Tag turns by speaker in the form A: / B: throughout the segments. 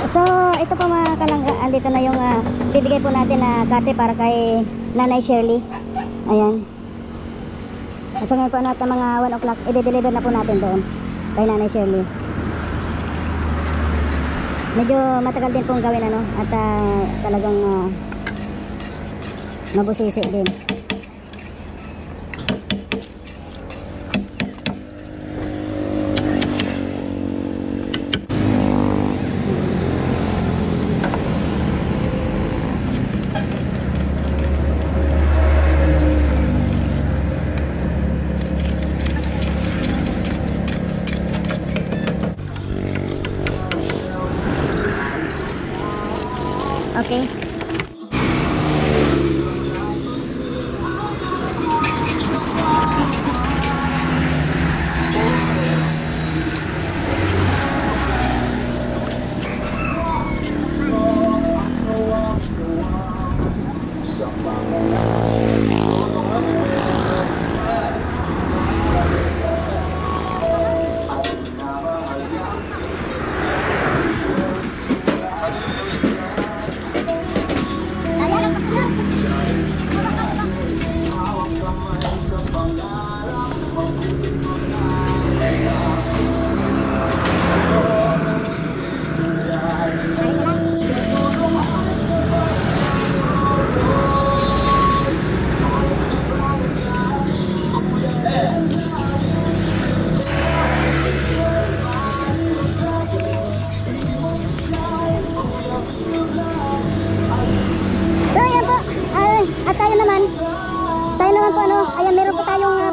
A: So, ito po mga kalangga, andito na yung bibigay po natin na kate para kay Nanay Shirley. Ayan. So ngayon po natin mga 1 o'clock, i-deliver na po natin doon kay Nanay Shirley. Medyo matagal din pong gawin ano, at talagang mabusisi din. Okay.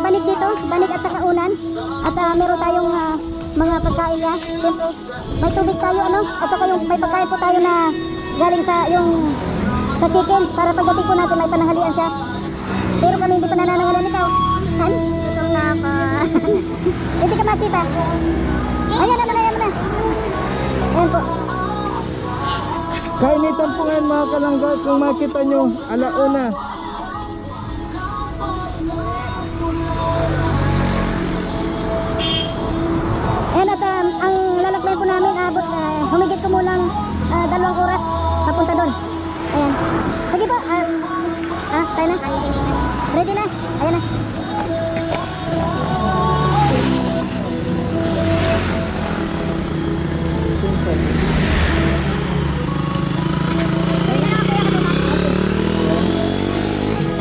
A: Banig dito, banig at saka unan. At meron tayong mga pagkain niya. Siyempre, may tubig tayo ano, at saka yung may pagkain po tayo na galing sa chicken para pagdating po natin may pananghalian siya. Pero kami hindi pa nananghalian. Ikaw, Han?
B: Gutom na ako.
A: Hindi ka makita. Ayan na, ayan na. Ayan po.
C: Kainitan po ngayon mga kalangga, kung makita nyo, alauna.
A: Ayan at ang lalakbay po namin abot humigit ko mulang 2 oras papunta doon. Ayan. Sige po. Tayo na. Ready na. Ayan na.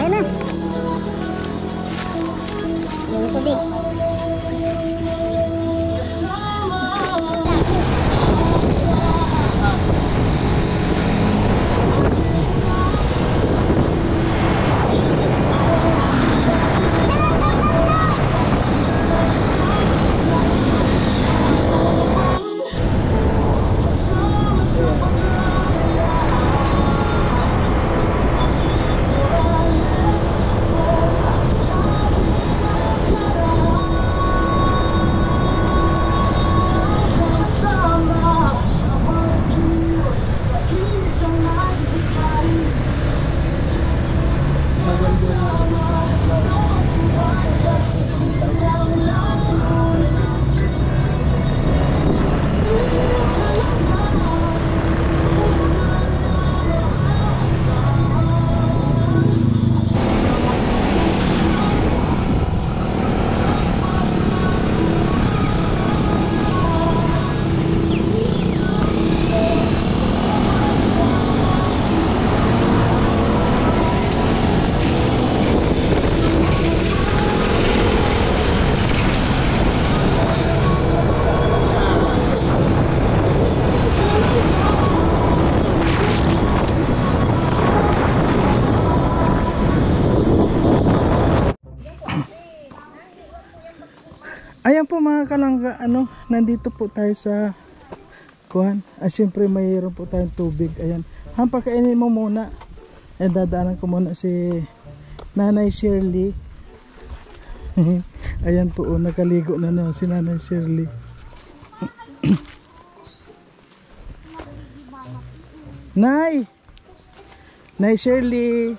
A: Ayan na. Yung tubig.
C: Ayan po mga kalangga, nandito po tayo sa kuhan. Siyempre mayroon po tayong tubig. Ayan, pakainin mo muna. Ayan, dadaanan ko muna si Nanay Shirley. Ayan po, nakaligo na si Nanay Shirley. Nay Shirley.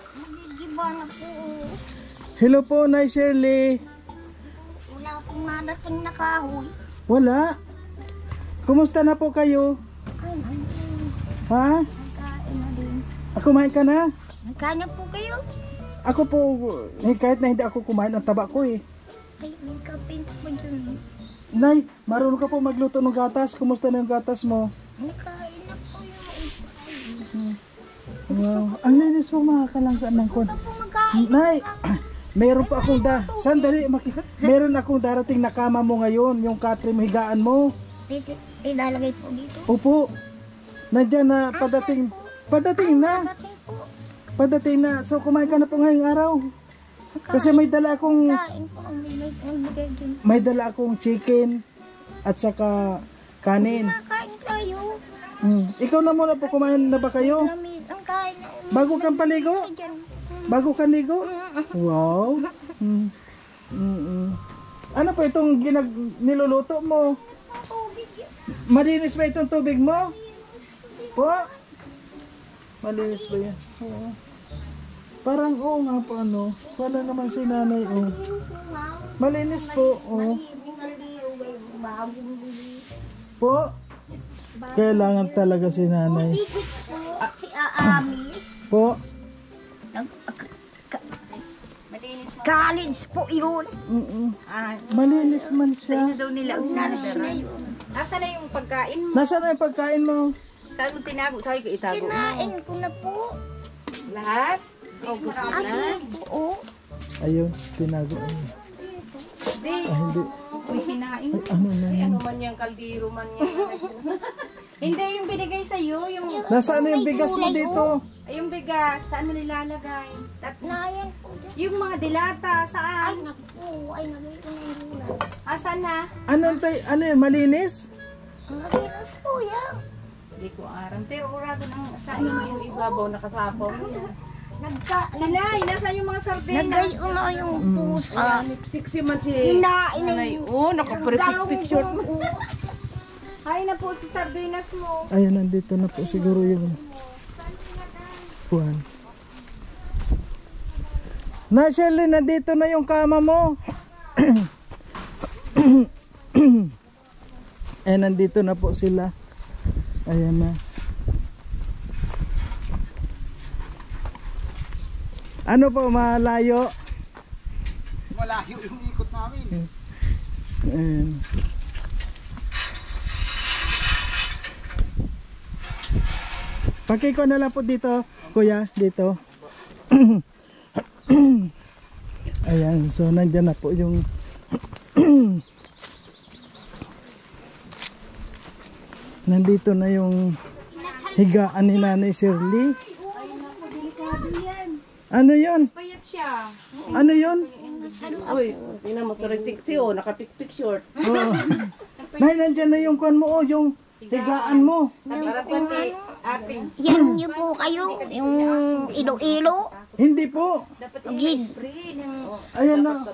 C: Hello po, Nay Shirley.
B: Wala akong nadating na kahoy.
C: Wala. Kumusta na po kayo? Ha?
B: Nagkain na din.
C: Kumain ka na?
B: Nagkain na po kayo?
C: Ako po, kahit na hindi ako kumain, ang taba ko eh.
B: Ay, may kapin po dyan.
C: Nay, marunong ka po magluto ng gatas. Kumusta na yung gatas mo?
B: Nagkain na po yun.
C: Wow. Ang linis mo mga kalangga ng kon.
B: Ako magkain.
C: Nay, meron pa akong sandali, meron akong darating na kama mo ngayon, yung katrim higaan mo.
B: Ilalagay po dito.
C: Opo. Nandiyan na padating na.
B: Dating po.
C: Padating na. So kumain ka na po ngayong araw. Kasi may dala akong
B: Kain po ang nagbigay din.
C: may dala akong chicken at saka kanin.
B: Nakain tayo.
C: Ikaw na muna po, kumain na ba kayo?
B: Lamig ang kain na.
C: Bago kang paligo?
B: Dyan.
C: Bago kang ligo? Wow. Ano po itong niluluto mo?
B: Tubig yan.
C: Malinis ba itong tubig mo? Po? Malinis ba yan? Oo. Parang oo nga po ano. Wala naman si nanay oh. Malinis po oh. Po? Kailangan talaga si nanay.
B: Si Aami.
C: Po?
B: College po yun.
C: Malinis man siya.
D: daw nila ang sinaliberan. Nasaan na yung pagkain mo?
C: Nasaan na yung pagkain mo?
D: Saan mo tinago? Sabi ko itago mo.
B: Kinain ko na po.
D: Lahat? O gusto mo na?
B: Ayun po.
C: Ayun, tinago.
D: Hindi.
C: Hindi.
D: May sinain.
C: Ay, ano na
D: Ay,
C: yun?
D: ano man yung kaldero man yan. Hindi, yung binigay sa'yo, yung...
C: Nasaan na yung bigas mo dito?
D: Ay, yung bigas, saan mo nilalagay?
B: Nayan po.
D: Yung mga dilata,
B: Ay,
D: saan?
B: naku. Ay, nagay ko na yung gulay.
D: Asan na?
C: Ano yun, malinis?
B: Malinas po yan.
D: Hindi ko aram. Pero urago ng saan yung ibabaw nakasapaw mo yan.
B: Nagkain.
D: Nasaan yung mga sardinas?
B: Nagay ko na yung pusa.
D: Siksi man si...
B: Kinain na yung...
D: naka-perfect picture.
B: po.
D: Hay na po si sardinas mo.
C: Ayun, nandito na po siguro yung Juan. Na Shirley, nandito na yung kama mo. Nandito na po sila. Ayan na. Ano po, malayo?
E: Malayo yung ikot namin.
C: Ayan. Pakiko na lang po dito, kuya, dito. Ayan, so nandyan na po yung nandito na yung higaan ni Nanay Shirley. Ano yun?
D: Payat siya.
C: Ano yun?
D: Uy, tingnan mo, sorry, siksi oh, naka-pick short.
C: Oo. Nay, nandyan na yung kwan mo, oh, yung higaan mo.
D: Parating ni ating.
B: Yan niyo po kayo. Yung ilo-ilo.
C: Hindi po.
B: Grade.
C: Ayan na.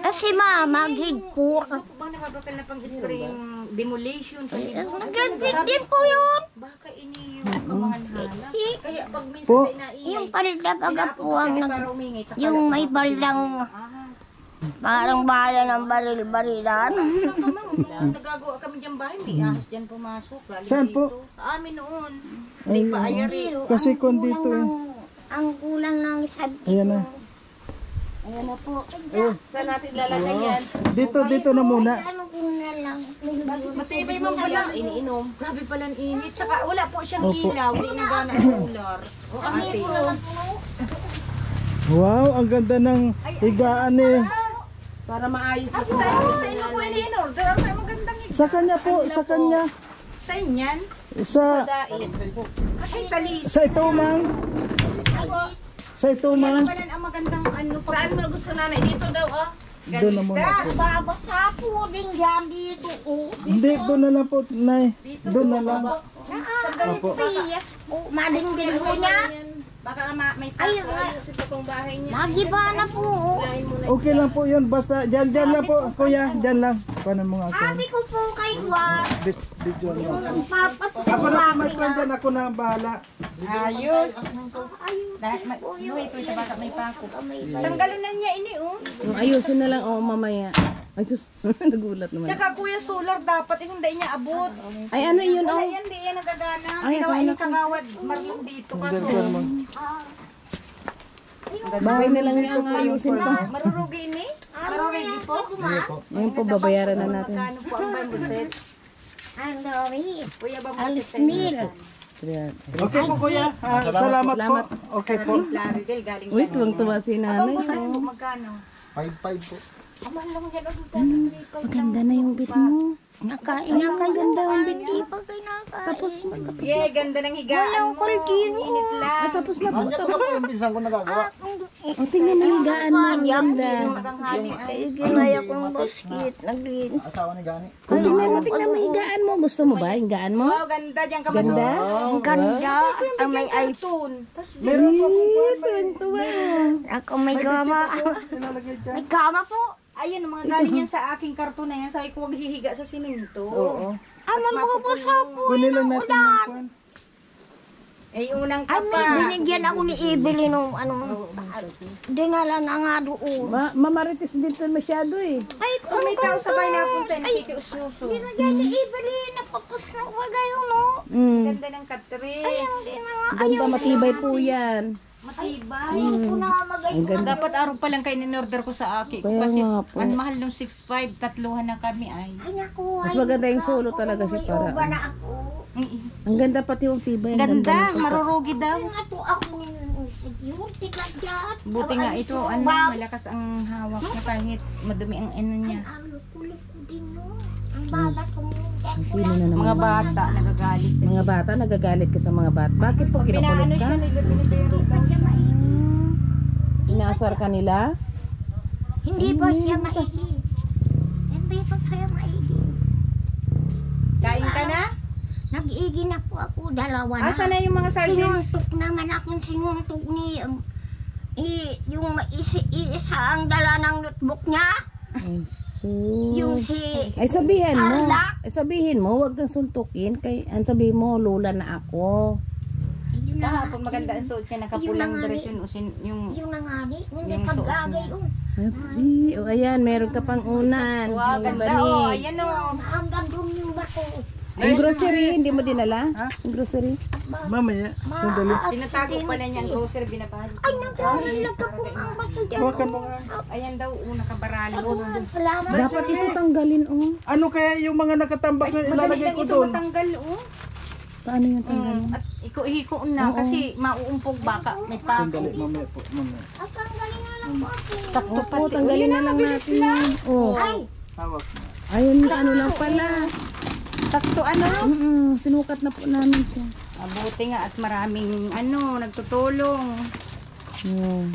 B: Kasi mama, grade 4.
D: Ano po bang nakabakal na pang spring demolition?
B: Nag-graduate din po yun.
D: Baka ini yung kamahalhala. Kaya pag minsan
C: Po.
D: ay naiingay,
B: Yung paldabaga po ang
D: para umingay.
B: yung may baldang parang bala ng baril-barilan.
D: Nagagawa kami dyan bahay, may ahas dyan pumasok. Galing
C: Saan po?
D: dito. Sa amin noon. Hindi pa ayari.
C: Kasi kwan dito eh.
B: Ang kulang ng isang
C: Ayan na.
B: Ayan na po.
D: Saan natin lalagay yan?
C: Dito na muna.
B: Ano ko na lang.
D: Matibay man pala. Iniinom. Grabe pala ang init. Tsaka wala po siyang ilaw. Di nagana ang ular. O ate.
C: Wow, ang ganda ng higaan eh.
D: Para maayos ito. Sa inyo po ini-order. Ang magandang ito.
C: Sa kanya po, sa kanya.
D: Sa inyan.
C: Sa
D: Dain. Ay, talis.
C: sa ito mang. Sa ito mang.
D: Palan ang magandang ano. Saan mo gusto nanay? Dito daw oh.
C: Doon na muna po.
B: Babasa po din dyan dito. Oh.
C: Hindi, doon na lang po, Nay. Doon na lang.
B: Opo. Yes po. Madingding po niya.
D: Baka may
B: Ay,
D: sa itong bahay niya.
B: magiba na po.
C: Okay lang po yun. Basta, dyan lang po, kuya. Dyan lang. Paano mo nga ako?
B: Sabi ko po kay Juan.
C: Video lang.
B: Papasok
C: Ako
B: po
C: na,
B: kami
C: mas dyan ako na ang bahala.
D: Ayos.
B: Ayun.
D: Dahil ito sa bata may pako. Tanggalin na niya ini oh.
F: Ayusin na lang oh mamaya. Ay, sus. Nagulat naman.
D: Tsaka Kuya Solar dapat hindi niya abot.
F: Ay, ano yun,
D: Wala
F: oh?
D: yan, di yan nagagana.
F: Ay,
D: Ginawa
F: akala
D: yung kagawad Marlon dito kaso.
F: Bahay na lang niya ang ayusin to.
D: Marurugi ni? Marurugi po?
F: Ngayon po, babayaran na natin.
D: Magkano po ang bambuset?
B: Ang dami.
D: Kuya
B: Ang
D: bambuset.
B: smil.
C: Okay po kuya. Salamat po. Okay po.
D: Klaro dahil galing
F: Uy, tuwang-tuwa si nanay.
D: bambuset po magkano?
E: 5-5 po.
D: Ang mahal lang yan. Ang
F: Maganda na yung bit mo.
B: Nakain na kayo. Ganda ang hindi pa kayo nakain. Tapos
D: Yeah, ganda ng higaan mo. Init lang.
F: Tapos na po.
E: Nandiyan pa po yung pinsan ko nagagawa.
F: O, tingnan na higaan mo. Ang ganda.
D: Maganghali ay.
B: ginaya kong basket na green.
E: Asawa ni Gani.
F: O, tingnan mo higaan mo. Gusto mo ba? Higaan mo?
D: Wow, ganda dyan ka
F: Ganda?
B: Ang ganda. Ang may
D: iPhone. Tapos
E: Meron po po po.
F: Tuwang-tuwa.
B: Ako may gama.
E: Ilalagay dyan.
B: May gama po.
D: ayan, mga galing yan sa aking karton na yan. Sabi ko, huwag hihiga sa simento.
C: Oo.
B: Ama mo po sa po.
C: Kunin lang natin yung kwan.
D: Eh, unang
B: Ay,
D: kapa.
B: binigyan ako ni Evelyn nung dinala na nga doon.
F: Mamarites dito masyado eh.
B: Ay,
D: Kung may tao sa bahay napunta, nakikiusnuso.
B: binigyan ni Evelyn. Napapos na wagay no.
D: Ganda ng Catherine.
B: Hindi na nga.
F: Ganda, matibay po yan.
D: Matibay.
B: Ayaw ko na magay.
D: Dapat araw pa lang kayo in-order ko sa aki.
F: Kaya
D: Kasi
F: nga po.
D: ang mahal ng 6'5", tatluhan na kami ay.
B: Ay, naku.
F: Mas maganda yung solo talaga siya para.
B: Uba na ako.
F: Ang ganda pati yung tibay. Ang
D: Ganda,
F: ng-
D: marurugi daw.
B: Ay, nga to ako ng security ka dyan.
D: Buti nga ito, ano, malakas ang hawak niya kahit madumi ang ano niya.
B: Ang kulit ko din no. Ang baba kong
F: Sino na naman?
D: Mga bata, nagagalit.
F: Mga bata, nagagalit ka sa mga bata. Bakit po
D: Pinaano
F: kinukulit ka?
D: siya, nilibinibiro daw.
F: Inaasar ka nila?
B: Hindi pa siya maigi. Hindi pa siya maigi.
D: Kain ka na?
B: Nag-iigi na po ako, dalawa na.
D: Asa na yung mga sardines?
B: Sinuntok naman akong sinuntok ni yung isa ang dala ng notebook niya.
F: Ay, so...
B: Yung si
F: Ay, sabihin mo.
B: Carla.
F: Ay, sabihin mo, huwag kang suntukin. Kay, ang sabihin mo, lula na ako.
B: yun na
D: Kahapon maganda ang suot niya, nakapulang dress yun.
B: yung nangani, hindi
D: Yung
B: paglagay oh.
F: Ay, oh, ayan, meron ka pang unan.
D: Wow,
F: Mga
D: ganda
F: bani.
D: oh. Ayan oh.
B: Hanggang doon yung bato.
F: Yung grocery, hindi mo dinala? Yung grocery?
C: Mamaya. Sandali.
D: Tinatago pala niya ang grocery, binabahagi.
B: Ay, naglalagay po ang bato dyan.
C: Hawakan mo nga.
D: Ayan daw, nakabaralo.
B: Salamat.
F: Dapat ito tanggalin, oh.
C: Ano kaya yung mga nakatambak na
D: Madali
C: ilalagay
D: lang
C: ko
D: ito
C: doon?
D: matanggal oh.
F: Paano yung tanggalin?
D: At iko-hiko na kasi mauumpog baka may pako.
C: Sandali, mamaya po. Mamaya.
B: At ang galing na lang po ako.
D: Sakto
F: Opo,
D: pati.
F: tanggalin na lang natin. Oh.
B: Ay,
C: Hawak mo.
F: Ayun, ano lang pala.
D: Sakto ano?
F: Sinukat na po namin siya.
D: Mabuti nga at maraming ano, nagtutulong.
F: Yan.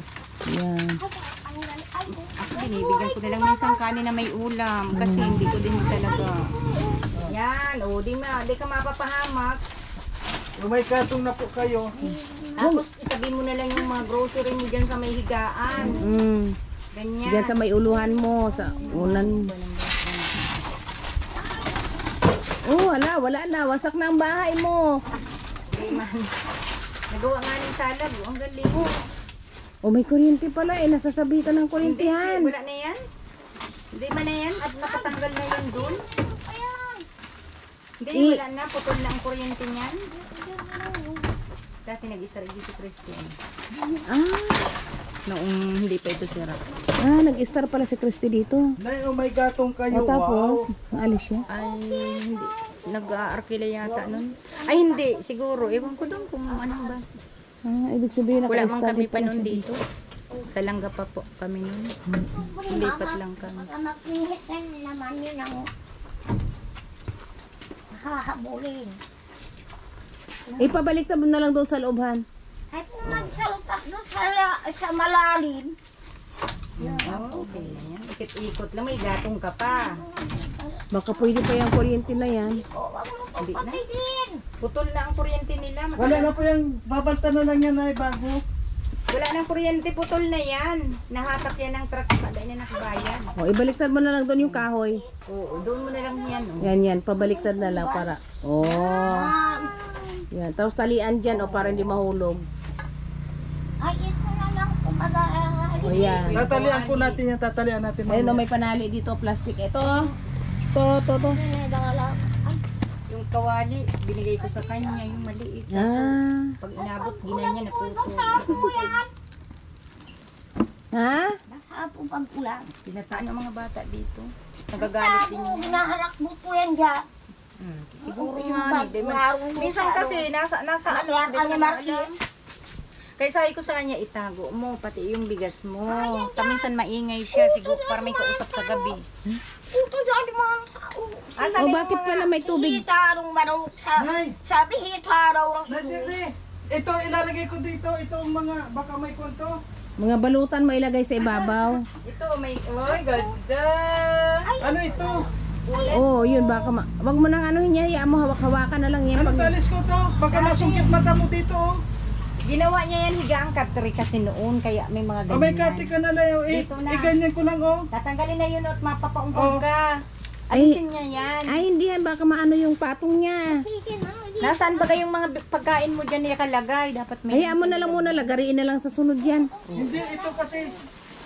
F: Yan.
D: Ako binibigyan ko na lang minsan kanin na may ulam kasi hindi ko din talaga. Yan, o di ka mapapahamak.
C: Kung may katong na po kayo.
D: Tapos itabi mo na lang yung mga grocery mo dyan sa may higaan. Ganyan.
F: Diyan sa may uluhan mo, sa unan mo. Oh, wala na. Wasak na ang bahay mo.
D: Okay, man. Nagawa nga ng salad. Ang galing mo.
F: Oh, may kuryente pala eh. Nasasabi ka ng
D: Hindi,
F: kuryentihan.
D: wala na yan. Hindi man na yan. At nakatanggal na yan dun. Hindi, wala na. Putol na ang kuryente niyan. Dati nag-isara dito, Christian.
F: Ah,
D: Noong hindi pa ito sira.
F: nag-star pala si Christy dito.
C: Nay, oh may gatong kayo.
F: O tapos,
C: Wow.
F: naalis siya.
D: Ay, hindi. Nag-aarkila yata nun. Ay, hindi. Siguro. Ewan ko doon kung ano ba.
F: Ibig sabihin
D: Wala
F: naka-star
D: man kami
F: din
D: pa
F: pala
D: nun
F: siya
D: dito. Sa Langga pa po kami nun. Lipat lang kami.
B: makihit na naman yun ang hahabulin.
F: Ipabaliktad mo na lang doon sa looban.
B: Ay, kung magsalpak doon sa malalim.
D: Oh, okay na yan. Ikot-ikot lang. May gatong ka pa.
F: Baka pwede pa yung kuryente na yan.
B: O, wag mo
D: Hindi na.
B: patigin.
D: Putol na ang kuryente nila.
C: Wala na po yung babalta na lang yan ay bago.
D: Wala nang kuryente. Putol na yan. Nahatak yan ng truck. Paday na nakabayan.
F: O, ibaliktad mo na lang doon yung kahoy.
D: Oo, doon mo na lang yan. Oh.
F: Yan, pabaliktad na lang para. Oh. Yan, tapos talian dyan o para hindi mahulog.
B: Ay, ito na lang. Kumbaga,
F: O yan.
C: Tatalian po natin yan, tatalian natin.
F: Ayun,
C: mamaya.
F: may panali dito, plastic. Ito. To.
D: Yung kawali, binigay ko sa kanya, yung maliit. Kaso,
F: Ah.
D: pag inabot, ginanya na puto.
F: Ha?
B: Nasa po pag ulan.
D: Pinataan ng mga bata dito. Nagagalit din
B: Ako,
D: niya.
B: ginaharak mo po yan dyan.
D: Siguro
B: Yung
D: nga,
B: bag,
D: di ba?
B: marunong
D: Minsan
B: sa
D: kasi, nasa
B: Kaya
D: di ko
B: kanya
D: na
B: Marquis.
D: alam. Kaya sabi ko sa kanya, itago mo, pati yung bigas mo. Minsan maingay siya, siguro para may kausap sa gabi.
B: Ito dyan mo sa
D: Asan
F: O
D: yung
F: bakit
D: mga-
F: pala may tubig?
B: hitarong manok sa
C: Nay!
B: sabi hitaraw ng
C: Nay, Sirli, ito ilalagay ko dito, itong mga, baka may kwento.
F: Mga balutan mo ilagay sa ibabaw.
D: Ito, may, oh, ganda.
C: Ano ito?
F: Oh, yun baka wag mo nang ano niya, hayaan mo hawak-hawakan na lang yan.
C: Ano
F: Pag,
C: talis ko to? Baka masungkit mata mo dito, oh.
D: Ginawa niya yan higaan katri kasi noon, kaya may mga
C: Oh,
D: ganyan.
C: may kati ka na lang, oh.
D: Dito na.
C: Iganyan ko lang, oh.
D: Tatanggalin na yun at
C: Oh.
D: mapapaungkol ka.
F: Ay.
D: Alisin niya yan.
F: ay hindi yan, baka maano yung patong niya.
B: sige na.
D: Nasaan ba kayong mga pagkain mo dyan nakalagay? Dapat may...
F: Hayaan mo na lang muna, lagariin na lang sa sunod yan.
C: Hindi, ito kasi,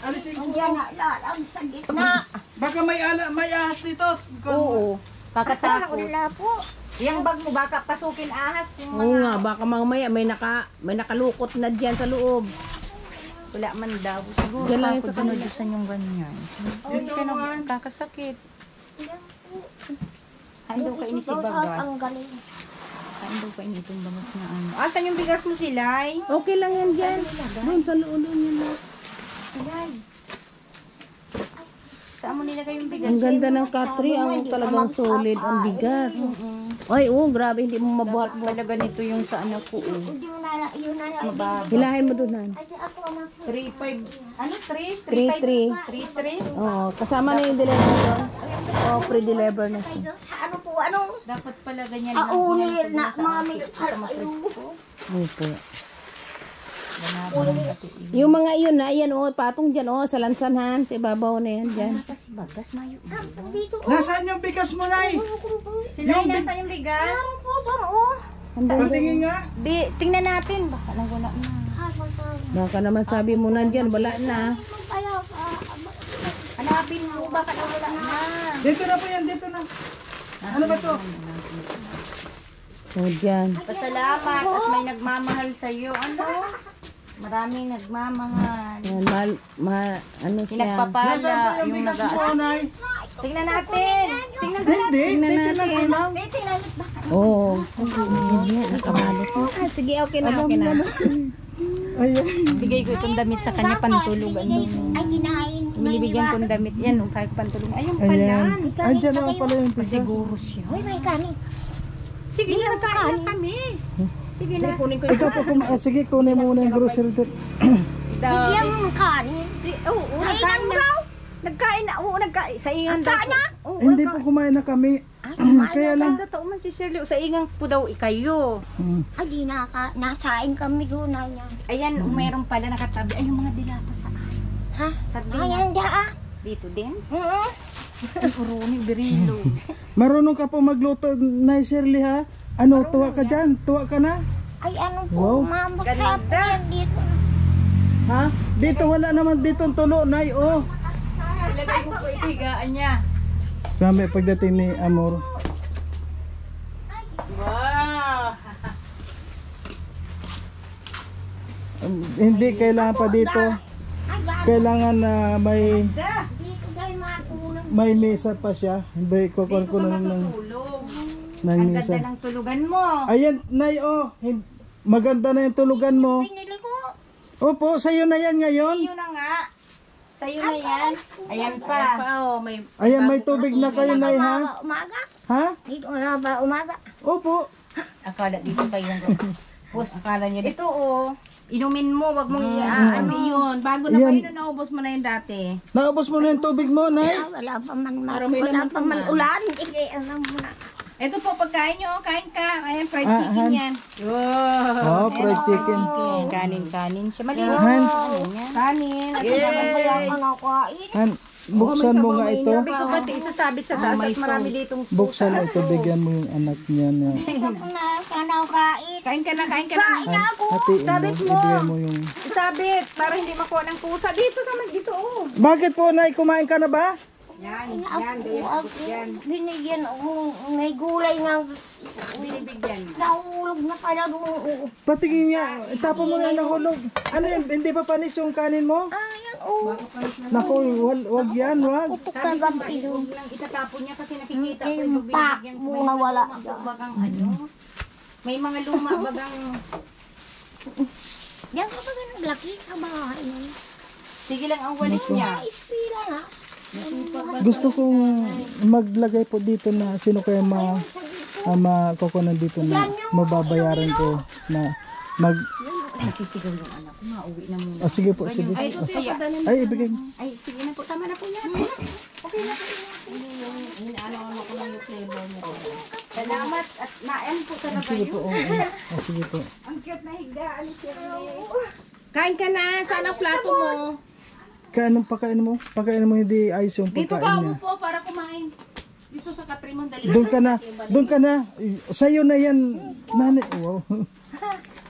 C: alisin ko.
B: Diyan na lalang sa gitna.
C: Baka may ahas dito.
D: Oo. Kakatakot.
B: Wala po.
D: Yung bag mo, baka pasukin ahas. Yung
F: Oo
D: mga...
F: nga, baka mamaya may nakalukot na diyan sa loob.
D: Wala man daw. Siguro
F: Diyan lang yun
D: ako
F: sa kanila.
D: dinudusan yung ganyan. Hindi ka na kakasakit. Kain daw kainin si Bagas.
B: Ang galing.
D: Kain daw kainin itong bangas na ano. Asan yung bigas mo silay?
F: Okay lang yan dyan. Doon sa loob yan.
D: Silay. Saan mo nilagay yung bigas?
F: Ang ganda ng Katri, ang talagang solid, ang bigat. Ay, oo, grabe, hindi mo mabuhat.
D: Pala ganito yung sa anak ko.
B: Hindi mo na yun na lang.
D: Mababa.
F: Hilahin mo doon, Han.
B: Ay, ako na.
D: 3-5. Ano? 3?
F: 3-3.
D: 3-3?
F: Oo, kasama na yung deliver doon. Oo, pre-deliver na siya.
B: Sa ano po, ano?
D: Dapat pala ganyan
B: Aunir na
D: sa
B: mga
D: akin.
B: milk
D: Sa mapresko.
F: Opo. Yung mga iyon na, ayan oh, patong dyan oh, sa lansanhan, sa ibabaw na yan dyan.
D: Kasi bagas mayo.
B: Dito.
C: Nasaan yung bigas mo, Nay?
D: Silay, nasa yung bigas?
B: Ano po, oh.
C: Patingin nga.
D: Di, tingnan natin. Baka nang wala na.
B: Habang tayo.
F: Baka naman sabi mo nandyan, wala na.
B: Kaya,
D: Hanapin mo, baka nang wala na.
C: Dito na po yan, dito na. Ano ba to?
F: O dyan.
D: Pasalamat at may nagmamahal sa iyo. Ano? Maraming nagmamahal.
F: Yan, ano siya.
D: Pinagpapala
C: Nasaan po yung
D: yung
C: bigas
D: nag
C: mo, Nay?
D: Tingnan natin. Tingnan
C: Hindi,
F: Tingnan
C: titignan
F: natin.
C: ko lang.
F: Oo. Yan, nakabalot. Ah, sige, okay na, okay na.
C: Ayan.
D: Bigay ko itong damit sa kanya pantulog. Ano?
B: ay, kinain.
D: Binibigyan ko ng damit yan. Nung pantulog. Ayun
C: Ayan.
D: pala.
C: Andyan naman pala yung bigas.
D: Siguro siya.
B: Uy, may kanin.
D: Sige, nagkain na kami. Sige na.
F: Kunin ko
C: Ikaw po, sige, kunin mo muna yung grocery dito.
B: Bigyan mo ng kanin.
D: Oo, nagkain na. Nagkain na. Oo, nagkain. Sa ingan daw. Oo,
C: Hindi po kumain na kami. Kaya lang.
D: Totoo man si Shirley. Sa ingan po daw ikayo.
B: Ay, di nasain kami doon na yan.
D: Ayan, meron pala nakatabi. Ay, yung mga dilata saan?
B: Ha?
D: Sardinas.
B: Ayan dyan.
D: Dito din?
B: Oo.
D: Ay, uruni, berilo.
C: Marunong ka po magluto, Nay Shirley, ha? Ano, tuwa ka dyan? Tuwa ka na?
B: Ay, ano po, mabagsa po yan dito.
C: Ha? Dito wala naman dito ang tulo, Nay, oh.
D: Ilagay mo po ito, higaan niya.
C: Kami pagdating ni Amor.
D: Wow!
C: Hindi kailangan pa dito.
B: Ay, bakit
C: Kailangan na may
B: dito dahil matulog.
C: mesa pa siya. Hindi ko
D: Dito ka
C: ng
D: matutulog.
C: ng
D: Ang
C: mesa.
D: ganda ng tulugan mo.
C: Ayan, Nay, oh. Maganda na yung tulugan mo.
B: Pinili ko.
C: Opo, sa'yo na yan ngayon.
D: Sa'yo na nga. Sa'yo na yan. Ayan pa.
F: Oh, may
C: Ayan, may tubig na kayo, Nay, ha?
B: Umaga.
C: Ha?
B: Dito na ba umaga?
C: Opo.
D: Akala dito kayo ng pus. Akala niya. Ito oh. Inumin mo. Wag mong
F: ano yun. Bago na
C: Yan.
F: kayo na naubos mo na yung dati.
C: Naubos mo na yung tubig mo, Nay.
B: Wala pa man,
F: Para may
B: wala
F: laman
B: pa
F: pa
B: man
F: man.
B: ulan. Hindi, alam mo na.
F: Ito po, pagkain nyo. Kain ka. Ayan, fried
C: Ah,
F: chicken
C: Han.
F: yan.
C: Oh, fried chicken.
D: Kanin-kanin siya. Malinis.
C: Han,
F: Kanin.
B: Kaya ka na kain.
C: Han, buksan mo nga ito.
D: Sabi ko pati isasabit sa taas at marami ditong
C: Buksan mo ito, bigyan mo yung anak niya na.
B: Sana ako kain.
D: Kain ka na, kain ka na.
C: Hatiin mo,
D: Sabit mo.
C: ibigay mo yung...
D: Isabit para hindi makuha ng pusa. Dito sa dito oh.
C: Bakit po, Nay? Kumain ka na ba?
D: Yan,
B: Binigyan ako, may gulay nga
D: binibigyan.
B: nahulog na pala doon.
C: Patingin nga, itapon mo na yung nahulog. Ano yun, hindi pa panis yung kanin mo?
B: Ayan, oh.
C: Naku, wag yan, wag.
B: Tutukan ba
D: Huwag lang itatapon niya kasi nakikita ko yung
B: Yung pak
D: binibigyan
B: mo na wala.
D: bagang ano. May mga luma bagang...
B: Yan ka ba ganun laki sa bahay mo?
D: Sige lang ang walis niya.
B: Ispira na.
C: Gusto kong maglagay po dito na sino kaya makukunan dito na mababayaran ko na mag...
D: Nakisigaw yung anak ko. Mauwi na muna.
C: Sige po, sige.
D: Ay, ito siya.
C: Ay, ibigay mo.
D: Ay, sige na po. Tama na po yan. Okay na po. Ano ko lang yung flavor niya. Salamat at naan po talaga
C: Sige po,
D: yun.
C: sige po.
D: Ang cute na higa. Alis yan.
F: Kain ka na. Saan ang plato mo?
C: Kaanong pakain mo? Pakain mo hindi ayos yung
F: Dito ka
C: pagkain niya.
F: umupo para kumain. Dito sa katrimon dali.
C: Doon ka na. Doon ka na. Sa'yo na yan. Nani. Wow.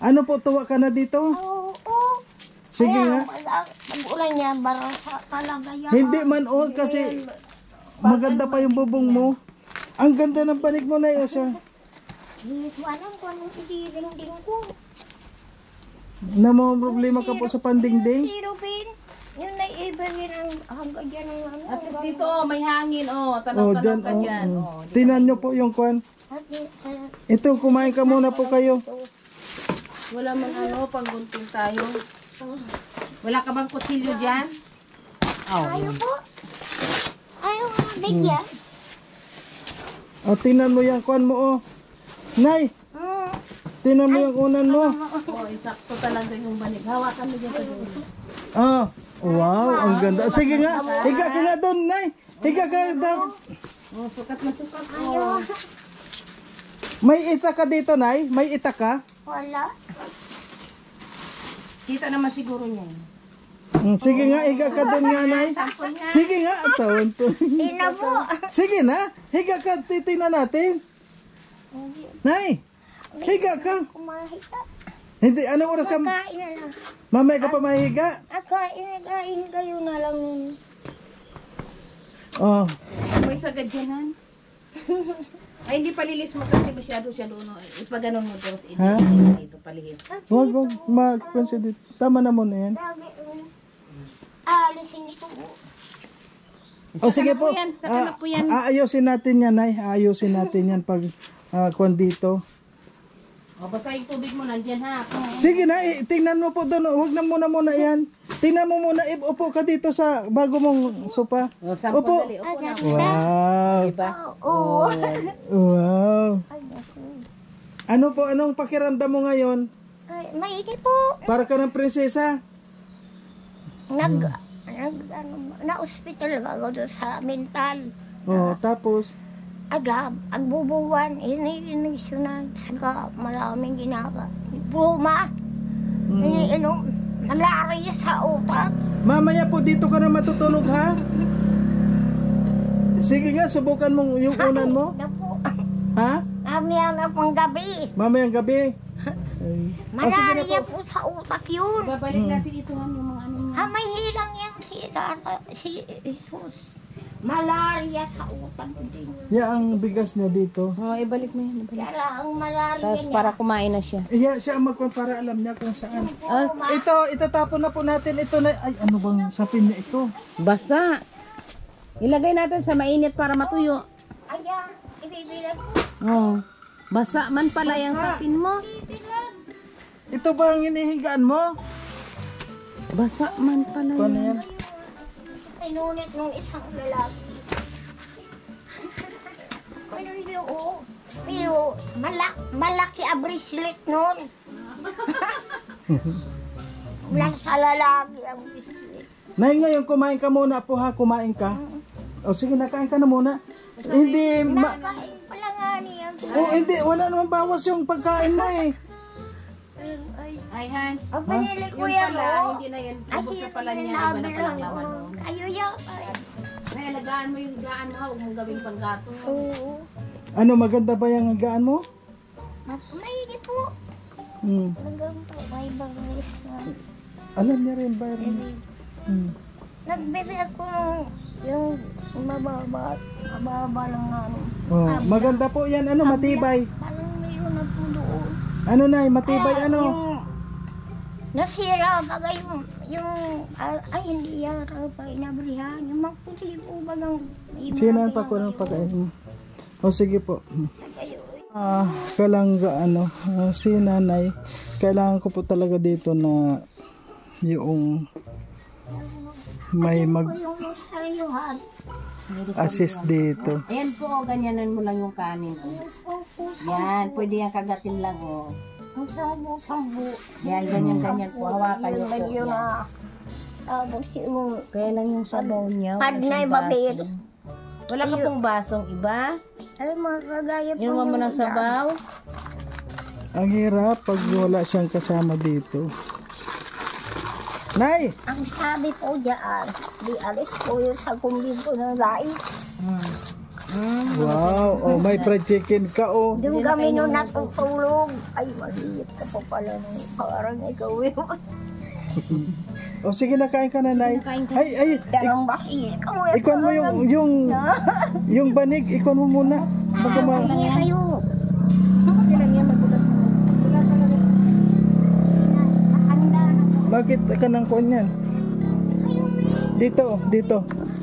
C: Ano po, tuwa ka na dito?
B: Oo, oo.
C: Sige nga.
B: Pag-ulay niya, barasa talaga yan.
C: Hindi man all kasi maganda pa yung bubong mo. Ang ganda ng panig mo na Yosha.
B: Hindi ko alam kung anong ididing-ding ko.
C: Na mga problema ka po sa pandingding.
B: Si Rubin, yun na ibahin ang hanggang dyan ng ano.
F: At least dito, may hangin.
C: Oh,
F: Tanong-tanong
C: dyan.
F: ka dyan.
C: Tinan nyo po yung kwan. Ito, kumain ka muna po kayo.
F: Wala man panggunting tayo. Wala ka bang kutsilyo dyan?
B: Ayaw po. Ayaw nga bigyan.
C: O, tinan mo yung kwan mo, oh. Nay, tinan mo yung unan mo.
F: Sakto talaga yung banig. Hawakan mo dyan sa dulo.
C: Ah, wow, ang ganda. Sige nga, higa ka nga doon, Nay. Higa ka doon.
F: Sukat na sukat.
C: May ita ka dito, Nay? May ita ka?
B: Wala.
F: Kita naman siguro niya.
C: Sige nga, higa ka doon nga, Nay. Sige nga, tawan to.
B: Tina po.
C: Sige na, higa ka, titingnan natin. Nay, higa ka.
B: Kumahi ka.
C: Hindi, anong oras ka?
B: Kain na lang.
C: Mamaya ka pa mahiga.
B: Kain kayo na lang.
C: Oh,
F: May sagad dyan, Ay, hindi palilis mo kasi masyado siya doon. Ipaganon mo doon.
C: Ha?
F: Dito palihis.
C: wag, mag-consider. Tama na mo na yan.
B: Lagi. Alisin ito.
C: O sige po,
F: Saka na po yan.
C: aayusin natin yan, Nay. Aayusin natin yan pag kwan dito.
F: O, basta yung tubig mo nandyan, ha?
C: Sige na, tingnan mo po doon. Huwag na muna yan. Tingnan mo muna, upo ka dito sa bago mong sopa.
F: O, sampo
C: Upo.
F: dali. Upo na.
C: Wow.
F: Diba?
B: Oo.
C: Wow. Ano po, anong pakiramdam mo ngayon?
B: Maigi po.
C: Para ka ng prinsesa.
B: Na-hospital ako doon sa mental.
C: Oh, tapos,
B: Agbubuwan, iniinisyonan, saka maraming ginaka. Bruma, iniinom, malaria sa utak.
C: mamaya po dito ka na matutulog, ha? Sige nga, subukan mo yung unan mo.
B: Na po,
C: Ha?
B: mamaya na pang gabi.
C: Mamayang gabi. Ay. Ah, sige na
B: Malaria
C: po.
B: po sa utak yun.
F: Babalik natin ito, yung mga ano niya.
B: May hilang yan si Jesus. Malaria sa utak din.
C: Yeah, ang bigas niya dito.
F: O, ibalik mo yan.
B: Kaya ang malaria
F: Tapos
B: niya.
F: para kumain na siya.
C: Yeah, siya ang magkwan para alam niya kung saan.
F: Ah,
C: Ito, itatapon na po natin ito na, ay ano bang sapin niya ito?
F: basa. Ilagay natin sa mainit para matuyo.
B: Ayan, ibibilan po.
F: Oh. Basa man pala yung
C: Basa.
F: sapin mo.
B: Ibibilan.
C: Ito ba ang hinihigaan mo?
F: Basa man pala
C: Kung ano
F: yan.
C: yan?
B: Pinunit nung isang lalaki. Ano yun, oh. Pero malaki ang bracelet nun. Wala sa lalaki ang bracelet.
C: Nay, ngayon kumain ka muna po ha, kumain ka. O sige, nakain ka na muna. Hindi,
B: Nakain pala nga niya.
C: hindi, wala naman bawas yung pagkain mo eh.
F: Ay, Han.
B: Ang pinili ko
F: Yung
B: yan,
F: pala,
B: oh.
F: hindi na yan.
B: Ay,
F: Ubus na
B: siya
F: pala niya. Iba na
B: sinabi
F: pala
B: lang,
F: ang laman.
B: oh. Ayo yan.
F: Nanay, alagaan mo yung higaan mo, huwag mong gawing panggato.
B: Oo.
C: Ano, maganda ba yung higaan mo?
B: Maigi po. Hanggang po, may bagay na.
C: Alam niya rin ba rin?
B: Nagbili ako ng yung mababa lang na ano.
C: Oh, maganda po yan, ano, matibay.
B: Parang mayroon na po doon.
C: Ano na, matibay, ano?
B: Yung nasira bagay ay hindi yata pa inabrihan. Yung magputi po bagang
C: Sino pa ko ng pagkain? O sige po. Kalangga ano, si nanay, kailangan ko po talaga dito na yung may
B: yung saryuhan.
C: assist dito.
F: Ayan po, ganyanan mo lang yung kanin. Yan, pwede yan kagatin lang, oh.
B: Ang sambo.
F: Yan, ganyan po. Hawakan yung po.
B: Medyo na tapos yung
F: Kaya lang yung sabaw niya.
B: pad na ibabid.
F: Wala ka pong basong iba?
B: Ay mga kagaya po
F: Inuman mo ng sabaw?
C: Ang hirap pag wala siyang kasama dito. Nay!
B: Ang sabi po diyan, di alis po yung sa kumbin ko ng rai.
C: Wow! Oh, may fried chicken ka, oh.
B: Yung kami nung natutulog. Ay, maliit ka pa pala nung parang ikaw yun.
C: Oh, sige na, kain ka na, Nay. Ay,
B: Darang basi.
C: ikon mo yung banig, ikon mo muna. Baka
B: Hindi kayo. Handa na po.
C: bakit ka ng kuwan yan? Dito.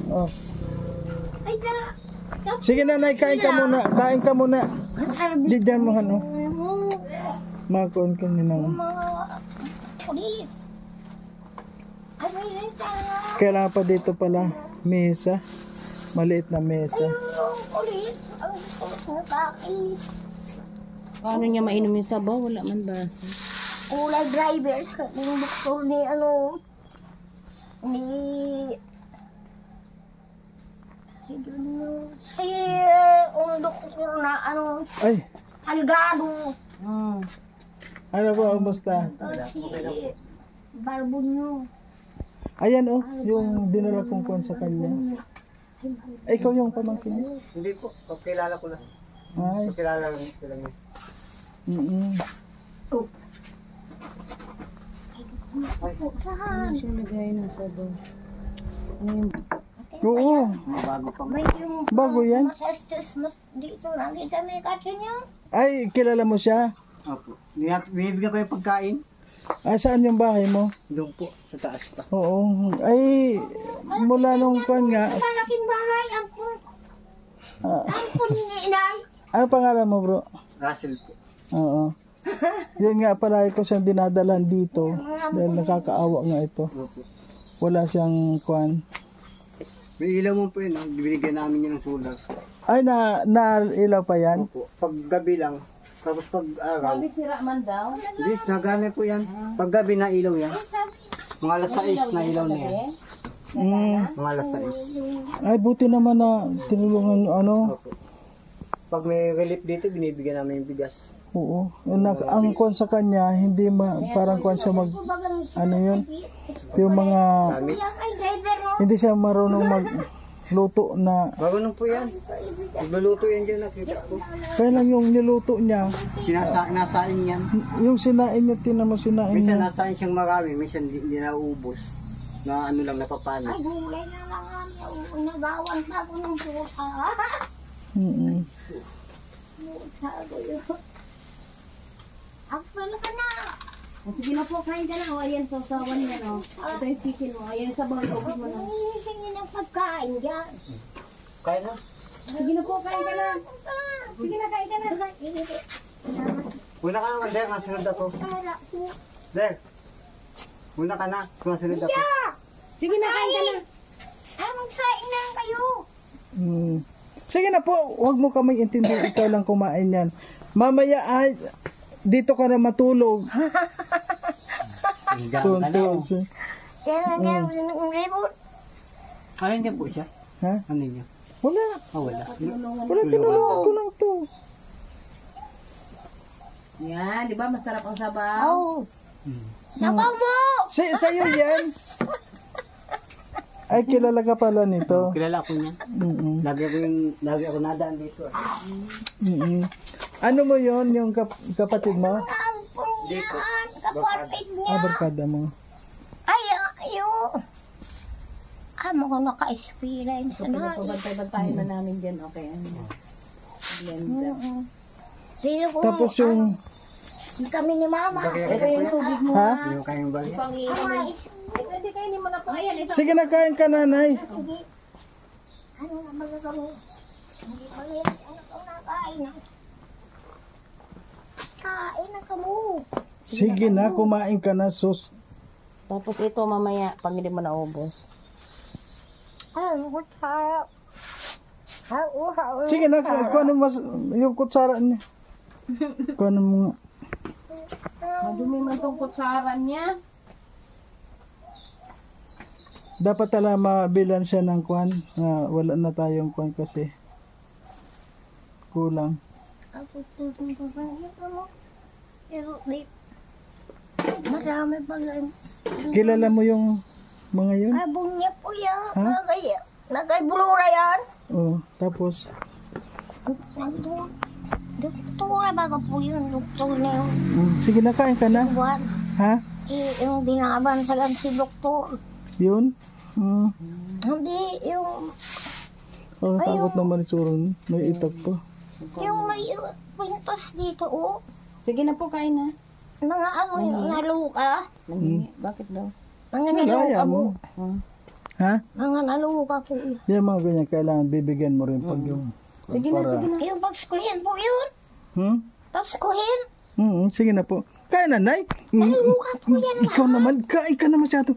C: Oh.
B: Ay,
C: Sige na, Nay, kain ka muna. Kain ka muna. Di dyan mo, ano. Makakuan ka nila.
B: mga pulis. Ay, may renta nga.
C: Kailangan pa dito pala, mesa. Maliit na mesa.
B: Yung pulis, ang gusto na bakit.
F: Paano niya mainom yung sabaw? Wala man baso.
B: Kulay drivers, yung doktor ni yung doktor na
C: Ay,
B: Halgado.
C: ano po, kumusta?
B: Si Barbunyo.
C: Ayan, oh, yung dinala kong kuwan sa kanya. Ay, ikaw yung pamangkin niya?
E: Hindi po, pagkilala ko lang.
C: Ay,
E: Pagkilala lang niya.
B: Saan?
F: Siya lagay ng sabaw. Ano yung...
C: Oo,
B: May yung
C: bago yan.
B: masastos dito. Nakita mo yung katrin niyo?
C: Ay, kilala mo siya?
E: Opo. Binibigyan ko yung pagkain.
C: Ah, saan yung bahay mo?
E: Doon po, sa taas pa.
C: Oo. Ay, mula nung kuwan nga.
B: Malaking bahay. Ang pun ni inay.
C: Ano pangalan mo, bro?
E: Russell po.
C: Oo. Yun nga, palagi ko siyang dinadalan dito. Dahil nakakaawa nga ito.
E: Opo.
C: Wala siyang kuwan.
E: May ilaw mo po yun, binigyan namin yun ng solar.
C: Ay, na ilaw pa yan?
E: Opo. Pag gabi lang, tapos pag araw.
F: Sabi sira man daw.
E: Hindi, nagana po yan. Pag gabi na ilaw yan. Mga alas 6 na ilaw na yan. Mga alas 6.
C: Ay, buti naman na tinulungan nyo, ano?
E: Opo. Pag may relief dito, binibigyan namin yung bigas.
C: Oo. Ang kuwan sa kanya, hindi parang kuwan siya ano yun? Yung mga,
E: Gamit.
B: Ay, driver mo.
C: hindi siya marunong magluto na,
E: Marunong po yan. Nagluluto yan dyan, nakita ko.
C: kaya lang yung niluto niya,
E: Nasain yan.
C: yung sinain niya, tinan mo sinain
E: Minsan
C: niya.
E: nasain siyang marami, minsan hindi nauubos. Na ano lang, napapanis.
B: Ay, gulay na lang kami. Nagawan pa ako ng pusa. Pusa ko yun. Apel ka na.
F: Sige na po, kain ka na. O, ayan, sausawan niya, no. Ito yung chicken mo. Ayan, sabaw, ubod mo na.
B: Hihingi ng pagkain dyan.
E: Kaya na.
F: Sige na po, kain ka na. Sige na, kain ka na.
E: Una ka naman, Der, masunod ako. Der, una ka na, masunod ako.
F: Sige na, kain ka na.
B: Ay, magsain na kayo.
C: Sige na po, huwag mo kaming intindi, ikaw lang kumain yan. Mamaya ay, dito ka na matulog. Tuntun.
B: Kaya nga, remote.
E: Ano niya po siya?
C: Ha?
E: Ano niya?
C: Wala.
E: Wala.
C: Wala, tinulungan ko lang to.
F: Yan, di ba? Masarap ang sabaw.
B: Oh. Sabaw mo!
C: Sa'yo yan. Ay, kilala ka pala nito.
E: Kilala ko niyan.
C: Mm-mm.
E: Lagi ako nadaan dito.
C: Mm-mm. Ano mo yon yung kapatid mo?
B: Ampun yan, kapatid niya.
C: Barkada mo.
B: Ay, ayo. Amo ko naka-experience na.
F: Pabantay-bantayin na namin dyan. Okay, ano. Blender.
B: Sino ko?
C: Tapos yung...
B: Kami ni Mama.
F: Ito yung tubig mo.
C: Ha?
E: Yung kayong bali.
F: Pangiinom. Ito, hindi kayo mo na po. Ayan, ito.
C: Sige na, kain ka nanay.
B: Sige. Ano na magagawa? Hindi pa rin. Ano ka na kain? Kain na ka mo.
C: Sige na, kumain ka na, sus.
F: Tapos ito mamaya, pag hindi mo naubos.
B: Ano ko tayo?
C: Sige na, kung ano mas... Yung kutsara niya. Kung ano mo...
F: Madumi man tong kutsara niya.
C: Dapat tala mabilan siya ng kwan. Wala na tayong kwan kasi. Kulang.
B: Ako tutungtungin mo. Pero di. Marami pa lang.
C: Kilala mo yung mga yun?
B: Abong niya po yan.
C: Ha?
B: Nagay-bulura yan.
C: Oo, tapos...
B: Doktora ba ka po yun? Doktor na yun.
C: Sige na, kain ka na.
B: Buwan.
C: Ha?
B: Yung binabansagan si doktor.
C: Yun?
B: Hindi, yung
C: Takot naman itsura niya. May itak pa.
B: may pintos dito, oh.
F: Sige na po, kain na.
B: Mga ano yung naluka.
F: Bakit daw?
B: Mga
C: Kaya
B: naluka po.
C: mo. Ha?
B: Mga naluka po.
C: Yung mga ganyan, kailangan bibigyan mo rin pag yung...
F: Sige na, sige na.
B: Yung pagskuhin po yun. Pagskuhin.
C: Sige na po. Kain na, Nay.
B: Naluka po yan.
C: Ikaw naman, kain ka na masyado.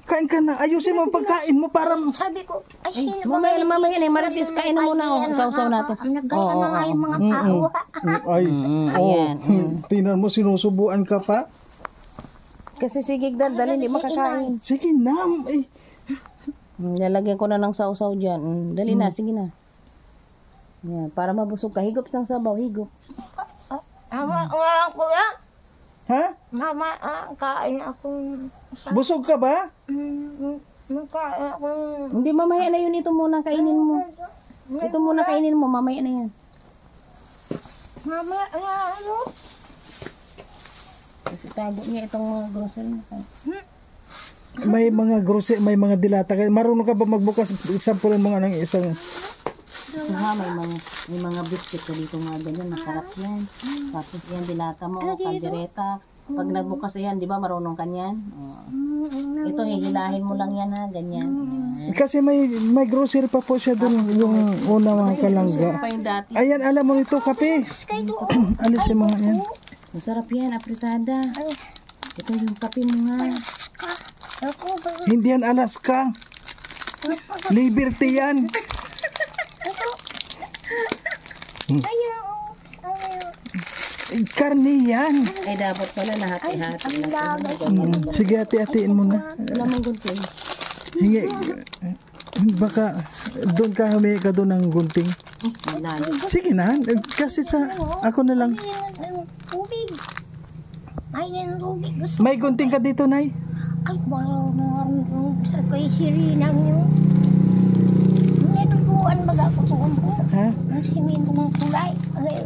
C: Kain ka na. Ayusin mo ang pagkain mo para...
B: Sabi ko, ay sino ba?
F: Mamaya na, Marites, kain na muna. Usaw-usaw natin.
B: Naggaya na nga yung mga tao.
C: Ay,
F: ayan.
C: Tingnan mo, sinusubuan ka pa.
F: Kasi sige, dali, hindi makakain.
C: Sige na.
F: Lalagyan ko na ng sausaw dyan. Dali na, sige na. Yan, para mabusog ka. Higop ng sabaw, higop.
B: Mama, nga kuya.
C: Ha?
B: Mama, kain akong...
C: Busog ka ba?
B: Kain akong...
F: Hindi, mamaya na yun. Ito muna kainin mo. Ito muna kainin mo. Mamaya na yan.
B: Mama, ano?
F: Kasi tago niya itong mga grocery.
C: May mga grocery, may mga dilata. Marunong ka ba magbukas? Sampulan mo nga ng isang...
F: May mga biscuit ko dito nga ganyan. Masarap yan. Tapos yan, dilata mo, kaldereta. Pag nagbukas yan, di ba marunong ka yan? Ito, hihilahin mo lang yan ha, ganyan.
C: Kasi may grocery pa po siya dun, yung unang mga kalangga.
F: Pa yung dati.
C: Ayan, alam mo nito, kape. Alis yung mga yan.
F: Masarap yan, apritada. Ito yung kape mo nga.
C: Hindi yan Alaska. Liberty yan. Karne yan.
F: Ay, dapat pala nahati-hati.
C: Sige, hati-hatiin mo na.
F: Wala mong gunting.
C: Hingi. Baka doon ka humingi ka doon ng gunting. Sige na. Kasi sa ako na lang.
B: Tubig. Ay, ng tubig.
C: May gunting ka dito, Nay.
B: Ay, marunong sa kay Sirina nyo. Niluguan baga ko tuon po.
C: Ha?
B: Ang simento ng tulay. Ay,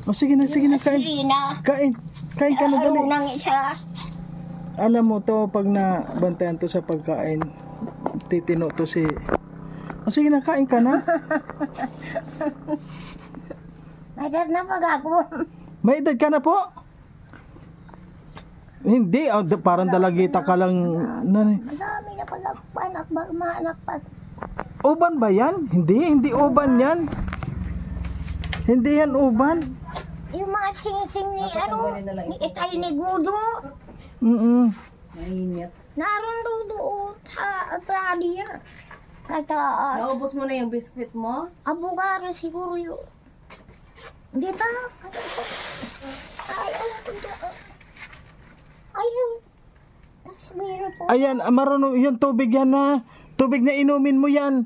C: O sige na, kain.
B: Sirina.
C: Kain ka na dali.
B: Nang isa.
C: Alam mo to, pag nabantayan to sa pagkain, titino to si... O sige na, kain ka na.
B: May dad na pag ako.
C: May edad ka na po? Hindi, parang dalagita ka lang. Nanay.
B: Marami na pag ako anak ba maanak pa.
C: Uban ba yan? Hindi uban yan. Hindi yan uban.
B: Yung mga sing-sing ni ano, ni Itay ni Gudo. Naroon doon sa Pradier. Kata,
F: Naubos mo na yung biscuit mo?
B: abogado siguro yun. Di ba? Ayun. Meron po.
C: Ayan, marunong yung tubig yan na. Tubig na inumin mo yan.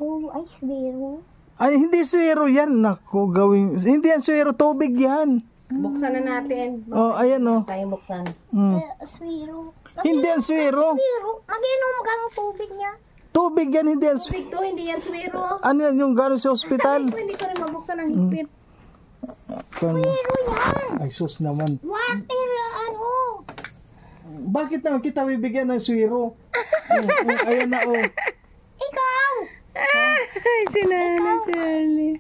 B: Oh, ay, meron.
C: Ay, hindi suwero yan. Naku, gawing... Hindi yan suwero, tubig yan.
F: Buksan na natin.
C: Oh, ayan oh.
F: Tayo buksan.
B: Swero.
C: Hindi ang swero.
B: Pero, mag-inom kang tubig niya.
C: Tubig yan, hindi ang swero.
F: Tubig to, hindi yan swero.
C: Ano yan yung gano'n sa ospital?
F: Hindi ko rin mabuksan ang higpit.
C: Kano?
B: Pero yan.
C: Ay sus naman.
B: Water, ano?
C: Bakit naman kita bibigyan ng swero? Ayan na oh.
B: Ikaw.
D: Ay, si Nana Shirley.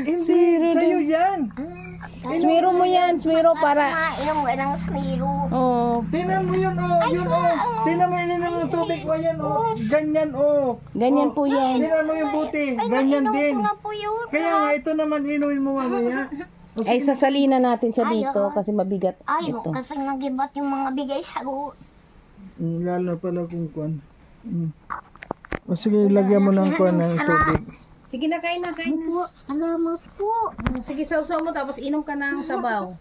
C: Hindi, sa'yo yan.
F: Swero mo yan, swero para...
B: Mainom ka ng smiro.
F: Oh,
C: Tinan mo yun oh, yun oh. Tinan mo ininom ng tubig o yan oh. Ganyan oh.
F: ganyan po yan.
C: Tinan mo yung buti, ganyan din.
B: Inom ko na po yun.
C: Kaya nga ito naman inumin mo mamaya. O,
F: Ay, sasalina natin siya dito kasi mabigat
B: Ayaw,
F: ito.
B: kasi nagibat yung mga bigay sa
C: lalo pala kung kwan. O sige, lagyan mo ng kwan ng tubig.
F: Sige na, kain na, kain na.
B: po. Salamat po.
F: Sige, sausaw mo tapos inom ka ng sabaw.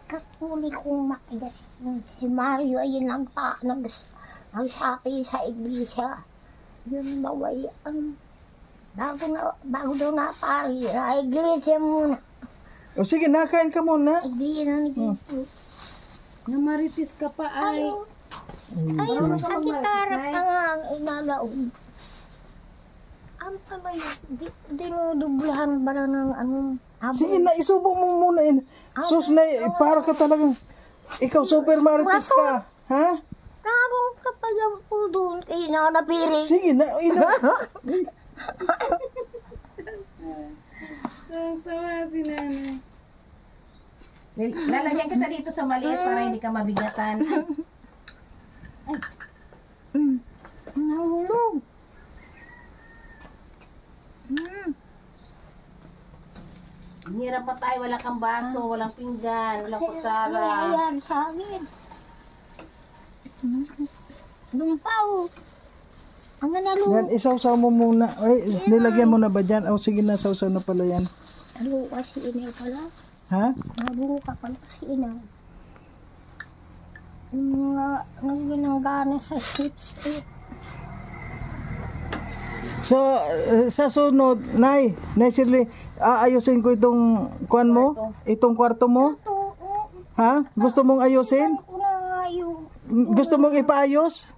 B: Kasuli kong makigas. Si Mario ay nagsabi sa iglesia. Yun daw ay bago daw na pari, na iglesia muna.
C: O sige, nakain ka muna.
B: Iglesia na nito.
F: Namaritis ka pa ay.
B: Ay, sa gitarap ka nga ang inalaon. Ang pala yun, dinudublahan ba na ng anong
C: Sige na, isubo mo muna. Sus na, para ka talagang, ikaw super marites ka. Ha?
B: Karong kapag po doon kayo na napiring.
C: Sige na,
D: Tawa si Nana.
F: Lalagyan kita dito sa maliit para hindi ka mabigatan.
B: Nahulog.
F: Hirap pa tayo, wala kang baso, walang pinggan, walang kutsara.
B: Ayan sa akin. Lumpaw. Ang nalulog.
C: yan, isawsaw mo muna. Ay, nilagyan mo na ba dyan? O sige na, sawsaw na pala yan.
B: Naluka si Inay pala.
C: Ha?
B: Naluka pala si Inay. Yung mga nagginanggana sa hips eh.
C: So, sa sunod, Nay Shirley, aayusin ko itong kuan mo? Itong kwarto mo?
B: Ito,
C: Ha? Gusto mong ayusin?
B: ko na nga yung,
C: Gusto mong ipaayos?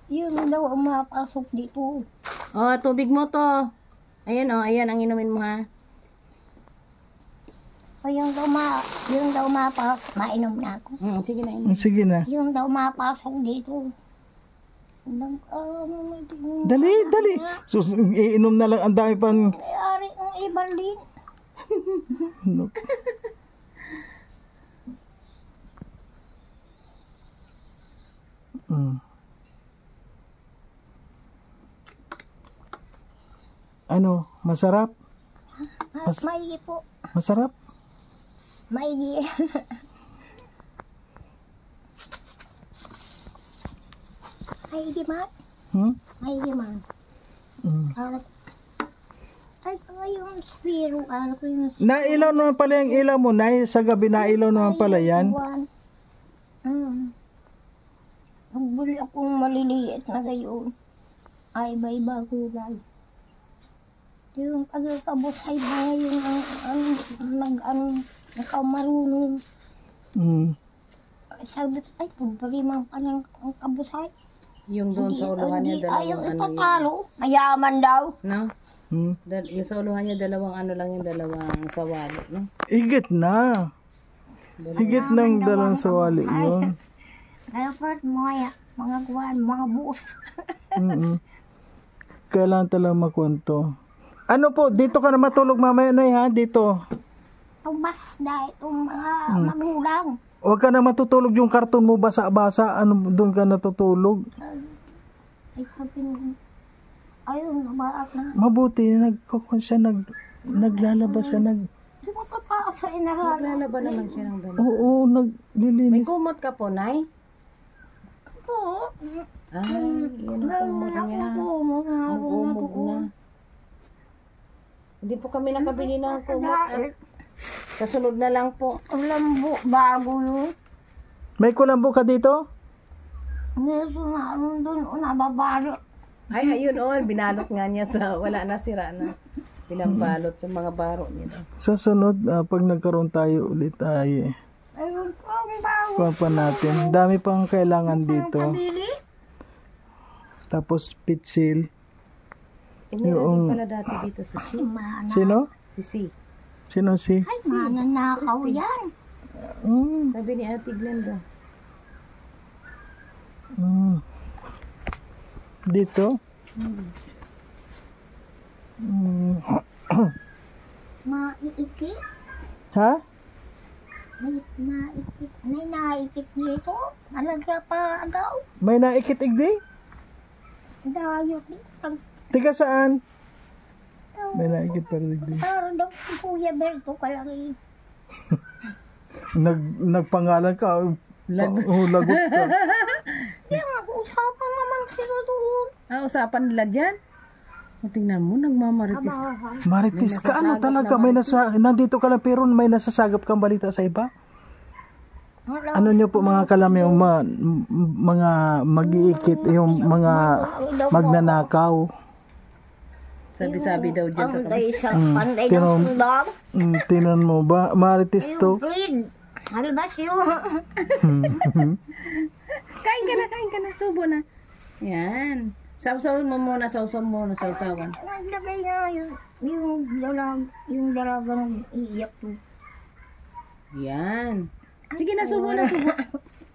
B: yun daw ang mapasok dito.
F: Oh, tubig mo to. Ayan oh, ayan ang inumin mo ha.
B: O yung daw mapasok, mainom na ako.
F: Sige na, inom.
C: Sige na.
B: Yung daw mapasok dito.
C: Dali, dali. Sus, iinom na lang. Ang dami pang...
B: Ari ang ibalin.
C: No. Ano? Masarap?
B: Maigi po.
C: Masarap?
B: Maigi. Maigi man. Maigi man. Ay, pala yung spiro. Ano ko yung
C: Nailaw naman pala yung ilaw mo, Nay. Sa gabi nailaw naman pala yan.
B: Nagbuli akong maliliit na gayon. Ay, iba-iba kulay. Yung pagkakabusay ba yung nakamarunong. Sabi, ay, pagparimang pa ng kabusay.
F: Yung doon sa uluhan niya,
B: Ayaw
F: dalawang ano
B: itatalo. Mayaman daw.
F: no? Yung sa uluhan niya, dalawang ano lang yung dalawang sawali, no?
C: Higit na. Higit ng dalang sawali yun.
B: Dapat mga kuwan, mga buos.
C: Kailangan talaga makwento. Ano po, dito ka na matulog mamaya, Nay, ha? Dito.
B: Tumbas na itong mga magulang.
C: Huwag ka na matutulog yung karton mo basa-basa. Ano, doon ka natutulog.
B: Ay, sabi mo, ayun, nabaak na.
C: Mabuti, naglalabas siya,
B: Di mo tataas sa inaral.
F: Lalaba naman siya ng dalawa.
C: Oo,
F: May
C: naglilinis.
F: kumot ka po, Nay?
B: Oo.
F: Ay, yan ang kumot niya. Kumot na. Hindi po kami nakabili ng kumot. Kasunod na lang po.
B: Lambo, bago yun.
C: May kulambo ka dito?
B: Meron na ano doon, nababalot.
F: Ay, ayun binalot nga niya sa, wala na, sira na. Pinambalot sa mga baro niya.
C: Sa sunod, pag nagkaroon tayo ulit ay...
B: Ayun po ang bago
C: kuha pa natin. Dami pang kailangan dito. Tapos pitsil.
F: Meron din pala dati dito sa si.
C: Sino?
F: Si.
C: Sino si?
B: Ay, mananakaw yan.
F: Sabi ni Ate Glenda.
C: Dito?
B: Maiikit.
C: Ha?
B: May naikit. May naikit dito. Alaga pa daw.
C: May naikit-igdi?
B: Dayo.
C: Tiga saan? May naikit pa rin igdi.
B: Parang daw si Kuya Berto kalaki.
C: Nagpangalan ka. Lagot ka.
B: Kaya nga, usapan naman sila doon.
F: Usapan nila dyan? Tingnan mo, nagmamaritis.
C: Marites ka, ano talaga? Nandito ka lang pero may nasasagap kang balita sa iba? Ano nyo po mga kalam yung mga mag-iikit, yung mga magnanakaw?
F: Sabi-sabi daw dyan sa
B: Panday
F: kami.
B: sa panday ng sundang.
C: Tinan mo ba? Marites to.
B: Bleed. Halbas yun.
F: Kain ka na. Subo na. Yan. Sausawan mo muna, sausawan.
B: Naglagay na yung dalagang iiyak to.
F: Yan. Sige na, subo na.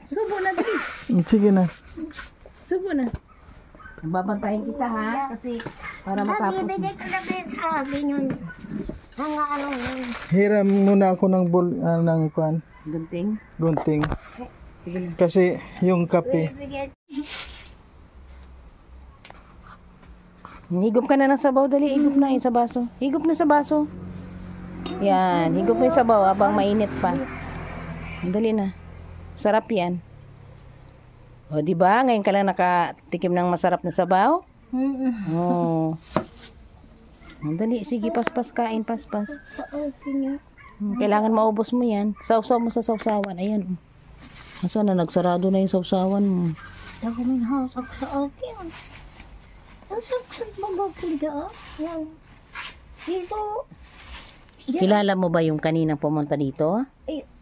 F: Subo na, dali.
C: Sige na.
F: Subo na. Babantayin kita ha, kasi para matapos.
B: Bibigay ko na din sa akin yun. Mga ano yun.
C: Hiram muna ako ng ng kwan,
F: Gunting.
C: gunting.
F: Sige na.
C: Kasi yung kape.
F: Higop ka na ng sabaw, dali. Higop na sa baso. Higop na sa baso. Yan, higop mo yung sabaw habang mainit pa. Dali na. Sarap yan. O, di ba? Ngayon ka lang nakatikim ng masarap na sabaw? Oo. Dali, sige, paspas kain, paspas. Kailangan maubos mo yan. Sausaw mo sa sausawan. Ayan. Asa na, nagsarado na yung sausawan mo.
B: Ako may hasak sa akin. Ang saksak magaganda. Yan. Dito.
F: Kilala mo ba yung kaninang pumunta dito?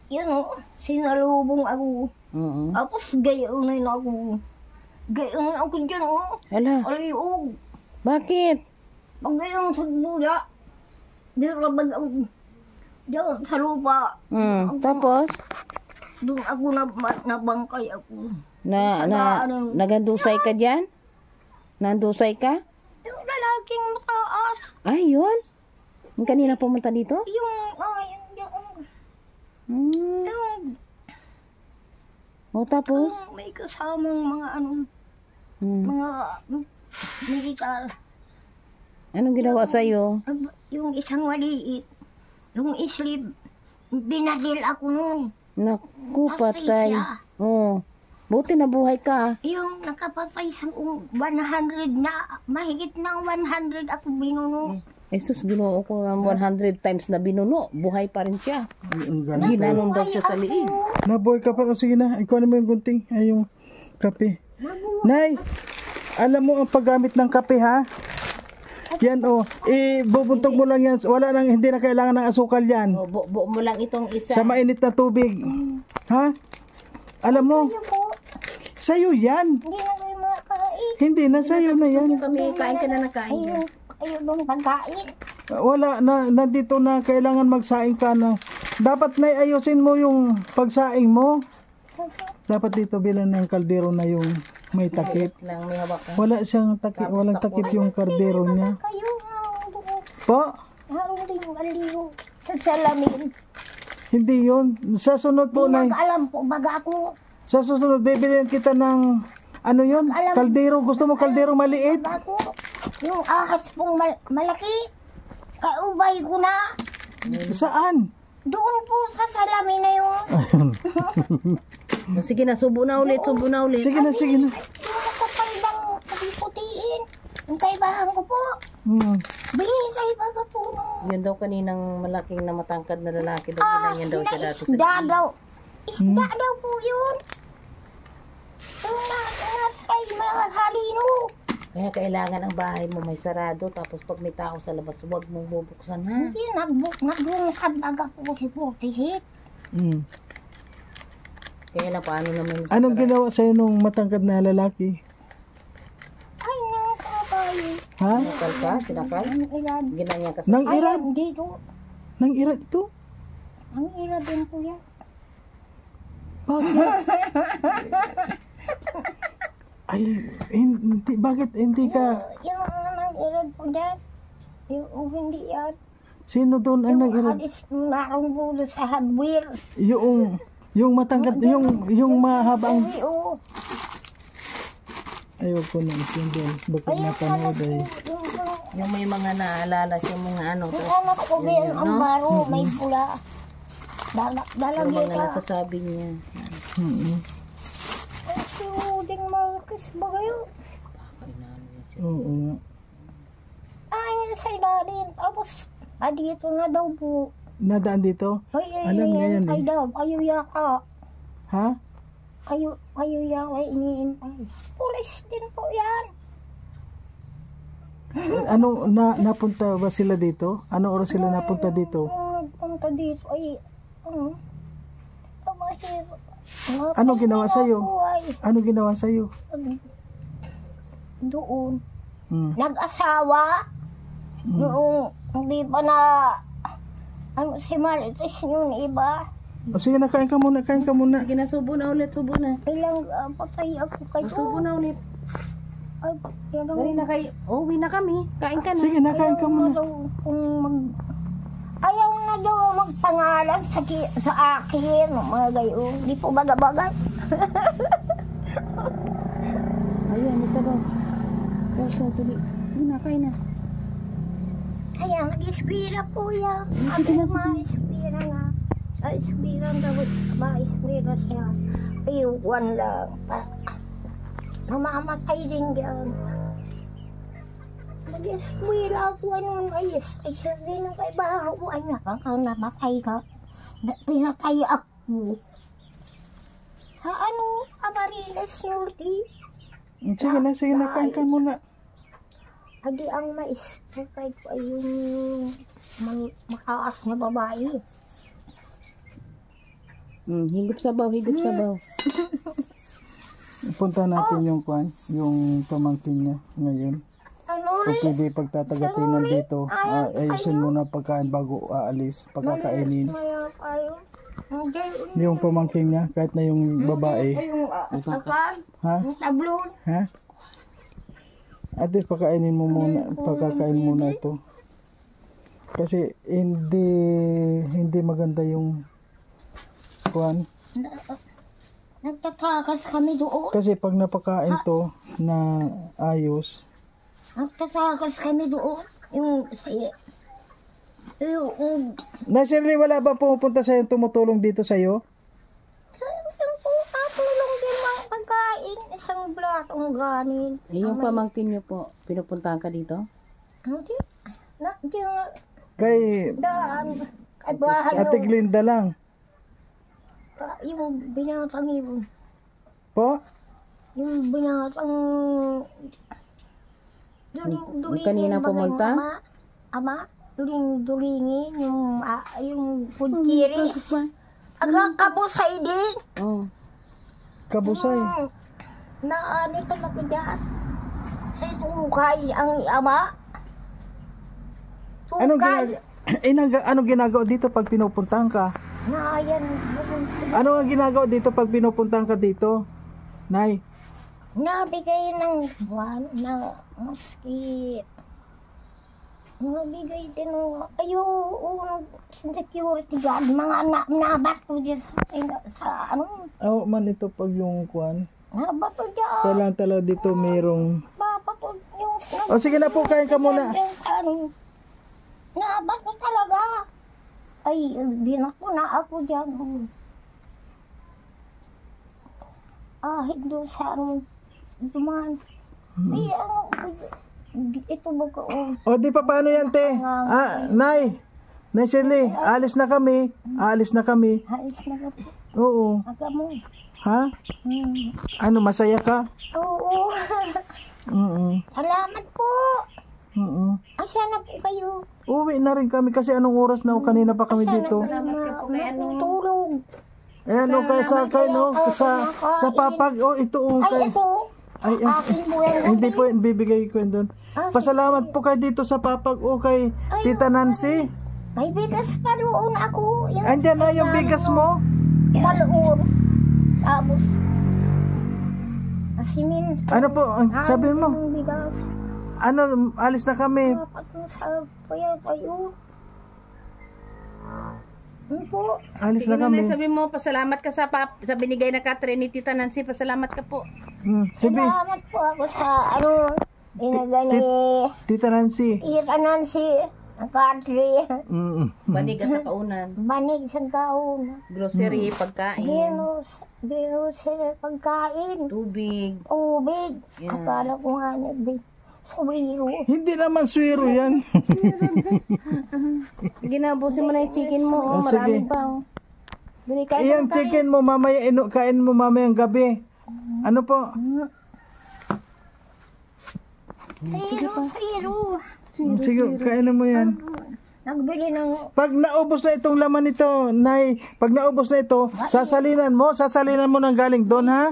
B: Yan o. Sinalubong ako.
F: Oo.
B: Tapos gayon na yun ako. Gayon na ako dyan o.
F: Ala,
B: Aliog.
F: bakit?
B: Pag gayon sa buda. Dirabag ako. Diyan sa lupa.
F: Tapos,
B: Doon ako nabangkay ako.
F: nagandusay ka dyan? Nandusay ka?
B: Yung lalaking mataas.
F: Ay, yun. Yung kanina pumunta dito?
B: Yung
F: O, tapos?
B: may kasamang mga mga militar.
F: Anong ginawa sa'yo?
B: Yung isang maliit. Yung islip. Binadil ako nun.
F: Naku, patay. Oh, buti nabuhay ka.
B: Yung nakapatay sa 100 na, mahigit ng 100 ako binuno.
F: Jesus, ginoo ko ng 100 times na binuno. Buhay pa rin siya.
C: Ang galing.
F: Ginanon daw siya sa liig.
C: Naboy ka pa. O, sige na. Ikaw mo yung gunting. Ay, yung kape. Nay, alam mo ang paggamit ng kape ha? Yan ibubuntog mo lang yan. Wala nang, hindi na kailangan ng asukal yan.
F: O, buo mo lang itong isa.
C: Sa mainit na tubig. Ha? Alam mo, sa'yo yan.
B: Hindi na kayo makain.
C: Hindi na, sa'yo na yan.
F: Kami, kain ka na ng kain.
B: Ayun doon pagkain.
C: Wala na, nandito na kailangan magsaing ka na. Dapat na ayusin mo yung pagsaing mo. Dapat dito bilang ng kaldero na yung may takip.
F: Lang, may hawak ka.
C: Wala siyang takip, walang takip yung kaldero niya.
B: Kayo doon.
C: Po?
B: Harong din yung aliho. Sa salamin.
C: Hindi yun. Sa sunod po na,
B: Alam po baga ako.
C: sa susunod, bibilihan kita ng, ano yun? Kaldero. Gusto mo kaldero maliit?
B: Ako. Yung ahas pong malaki. Kaubay ko na.
C: Saan?
B: Doon po sa salamin na yun.
F: Sige na, subo na ulit.
C: Sige na, sige na.
B: Yung makapal bang putiin. Yung kaibahan ko po. Binisay baga po.
F: Yun daw kaninang malaking na matangkad na lalaki daw. Yan daw siya dati sa
B: Isda
F: liig.
B: daw. Isda daw po yun. Yung nasay mga halino.
F: Kaya kailangan ang bahay mo may sarado. Tapos pag may tao sa labas, huwag mong bubuksan ha.
B: Hindi, naglungkad baga po si Putisik.
F: Kaya na paano naman sa
C: Anong ginawa sa'yo nung matangkad na lalaki?
B: Ay, nakakabayo.
C: Ha?
F: sinakal ka? Sinakal?
B: Ang ilan.
F: Ginanya ka sa...
C: Nang
B: Ay,
C: irad?
B: dito.
C: Nang irad ito?
B: Ang ira din po yan.
C: Bakit? Ay, hindi, bakit hindi ka...
B: Yung nang irad po dyan. Yung hindi yan.
C: Sino doon ang nang
B: Yung
C: irad?
B: alis narong bulo sa hardware.
C: Yung matangkad, yung mahabang...
B: Ay, oo.
C: Ayaw ko na isindihan. Bakit
B: Ayun,
C: napanood ay...
F: Yung may mga naalala siya mga ano.
B: Yung
F: Tapos
B: anak ko din, ang baro, may pula.
F: yung
B: Dalagay
F: mga
B: ka.
F: nasasabi niya.
C: Mm-mm.
B: Ay, si Uding Marcos ba kayo?
C: Oo nga.
B: Ay, sa ilalim. Tapos, dito na daw po.
C: Nadaan dito?
B: Ay,
C: Alam niya yan
B: ay
C: eh.
B: daw. Ayaw yaka.
C: Ha?
B: Ayaw yaka iniintay. Pulis din po yan.
C: Ano, napunta ba sila dito? Anong oras sila napunta dito?
B: Kung nagpunta dito, ay, mahirap.
C: Ano ginawa sa'yo?
B: Buhay.
C: Ano ginawa sa'yo?
B: Doon.
C: Hmm.
B: Nag-asawa. Noong hindi pa na, si Marites yung iba.
C: O sige na, kain ka muna, kain ka muna.
F: Sige na, subo na ulit, subo na.
B: Ilang patay ako kayo.
F: Subo na ulit.
B: Ay, yan ang-
F: Dali na kayo. Uwi na kami. Kain ka na.
C: Sige na, kain ka
B: ayaw na
C: muna.
B: daw ayaw na daw magpangalan sa akin, mga gayon. Di po bagay-bagay.
F: Ayun, isa ba? Kasi tuloy. Sige na, kain na.
B: Kaya nag-ispira po yan.
F: Sige na, sige.
B: Ma-ispira nga. Ispira daw, ma-ispira siya. Pero one lang. Namamatay din dyan. Nag-ispira ako ano, ay siya din ang kaibahan ko. Ay, namatay ka. Pinatay ako. Sa ano, Amariles Norte.
C: Sige na, kain ka muna.
B: Adi ang ma-strike ko ay yung makaas na babae.
F: Higop sabaw, higop sabaw.
C: Punta natin yung kwan, yung pamangkin niya ngayon.
B: Ano
C: Kung
B: rin?
C: pwede pagtatagatin dito, ayusin muna pagkain bago aalis, pagkakainin.
B: Maya kayo. Hindi.
C: Yung pamangkin niya, kahit na yung babae.
B: Yung akan,
C: Ha?
B: yung tablon.
C: Ha? At least pagkainin mo muna, pagkakain muna ito. Kasi hindi maganda yung kwan.
B: Nagtatakas kami doon.
C: Kasi pag napakain to na ayos,
B: Nagtatakas kami doon. Yung
C: na Shirley, wala ba pumupunta sa'yo tumutulong dito sa'yo?
B: tulong din mga pagkain. Isang blatong ganin.
F: Yung pamangkin niyo po, pinupuntahan ka dito?
B: Hindi. Hindi.
C: Kay
B: Daan. Kay bahan
C: Ate Glinda lang.
B: yung binatang yun.
C: Po?
B: Yung binatang duling
F: Kanina pumunta?
B: Ama, duling-dulingin yung kudkiris. Agakabusay din.
F: Oh.
C: Kabusay.
B: Na ano talaga dyan. Sa tukay ang ama.
C: Anong
B: Tukay.
C: anong ginagawa dito pag pinupuntahan ka?
B: Na yan.
C: Ano ang ginagawa dito pag pinupuntahan ka dito? Nay,
B: Nabigay ng buwan na maski. Nabigay din ng security guard. Mga nabat ko dyan sa ano.
C: man ito pag yung kwan.
B: Nabat ko dyan.
C: Kailangan talaga dito mayroong...
B: Babato yung
C: O sige na po, kain ka muna.
B: Nabat ko talaga. Ay, binak ko na ako dyan. Hindi sa ano. Duman. Ay, ano. Ito ba ko?
C: O di pa paano yan, te? Nay Shirley, alis na kami.
B: Halis na ka po.
C: Oo.
B: Aga mo.
C: Ha? Ano, masaya ka?
B: Oo. Salamat po. Asa na po kayo?
C: Uwi na rin kami kasi anong oras na kanina pa kami dito.
B: Matutulog.
C: Ayan o, kay sa kay no, sa papag. Oh, ito o.
B: Ay,
C: Kay,
B: ito.
C: ay,
B: Akin po yan.
C: hindi po, bibigay ko yun doon. Pasalamat po kayo dito sa papag o kay Tita Nancy.
B: May bigas pa doon ako. Yan,
C: Andyan na yung bigas mo.
B: Maloon. Tapos, asimin.
C: Ano po, sabi mo?
B: Ang bigas.
C: Ano, alis na kami.
B: Dapat mo sa kaya tayo. Ano po?
C: Alis
F: Sige
C: na
F: na,
C: kami.
F: sabi mo, pasalamat ka sa binigay na katre ni Tita Nancy. Pasalamat ka po.
C: Sabi,
B: Salamat po ako sa inagani.
C: Tita Nancy.
B: Tita Nancy. Ang country.
F: Banig at sa kaunan.
B: Banig sa kaon.
F: Grocery, pagkain,
B: Grocery pagkain.
F: tubig.
B: Tubig.
F: Yeah.
B: Akala ko nga suwiro.
C: Hindi naman swero yan.
F: Ginabusin mo na yung chicken mo. Oh,
C: Ah, sige.
F: marami pa. Oh. Dali, kain
C: Iyan,
F: ka, kain.
C: chicken mo mamaya, kain mo mamayang gabi. Ano po?
B: Suwiro.
C: Sige, kainin mo yan.
B: Nagbili ng
C: Pag naubos na itong laman nito, Nay, pag naubos na ito, sasalinan mo ng galing doon, ha?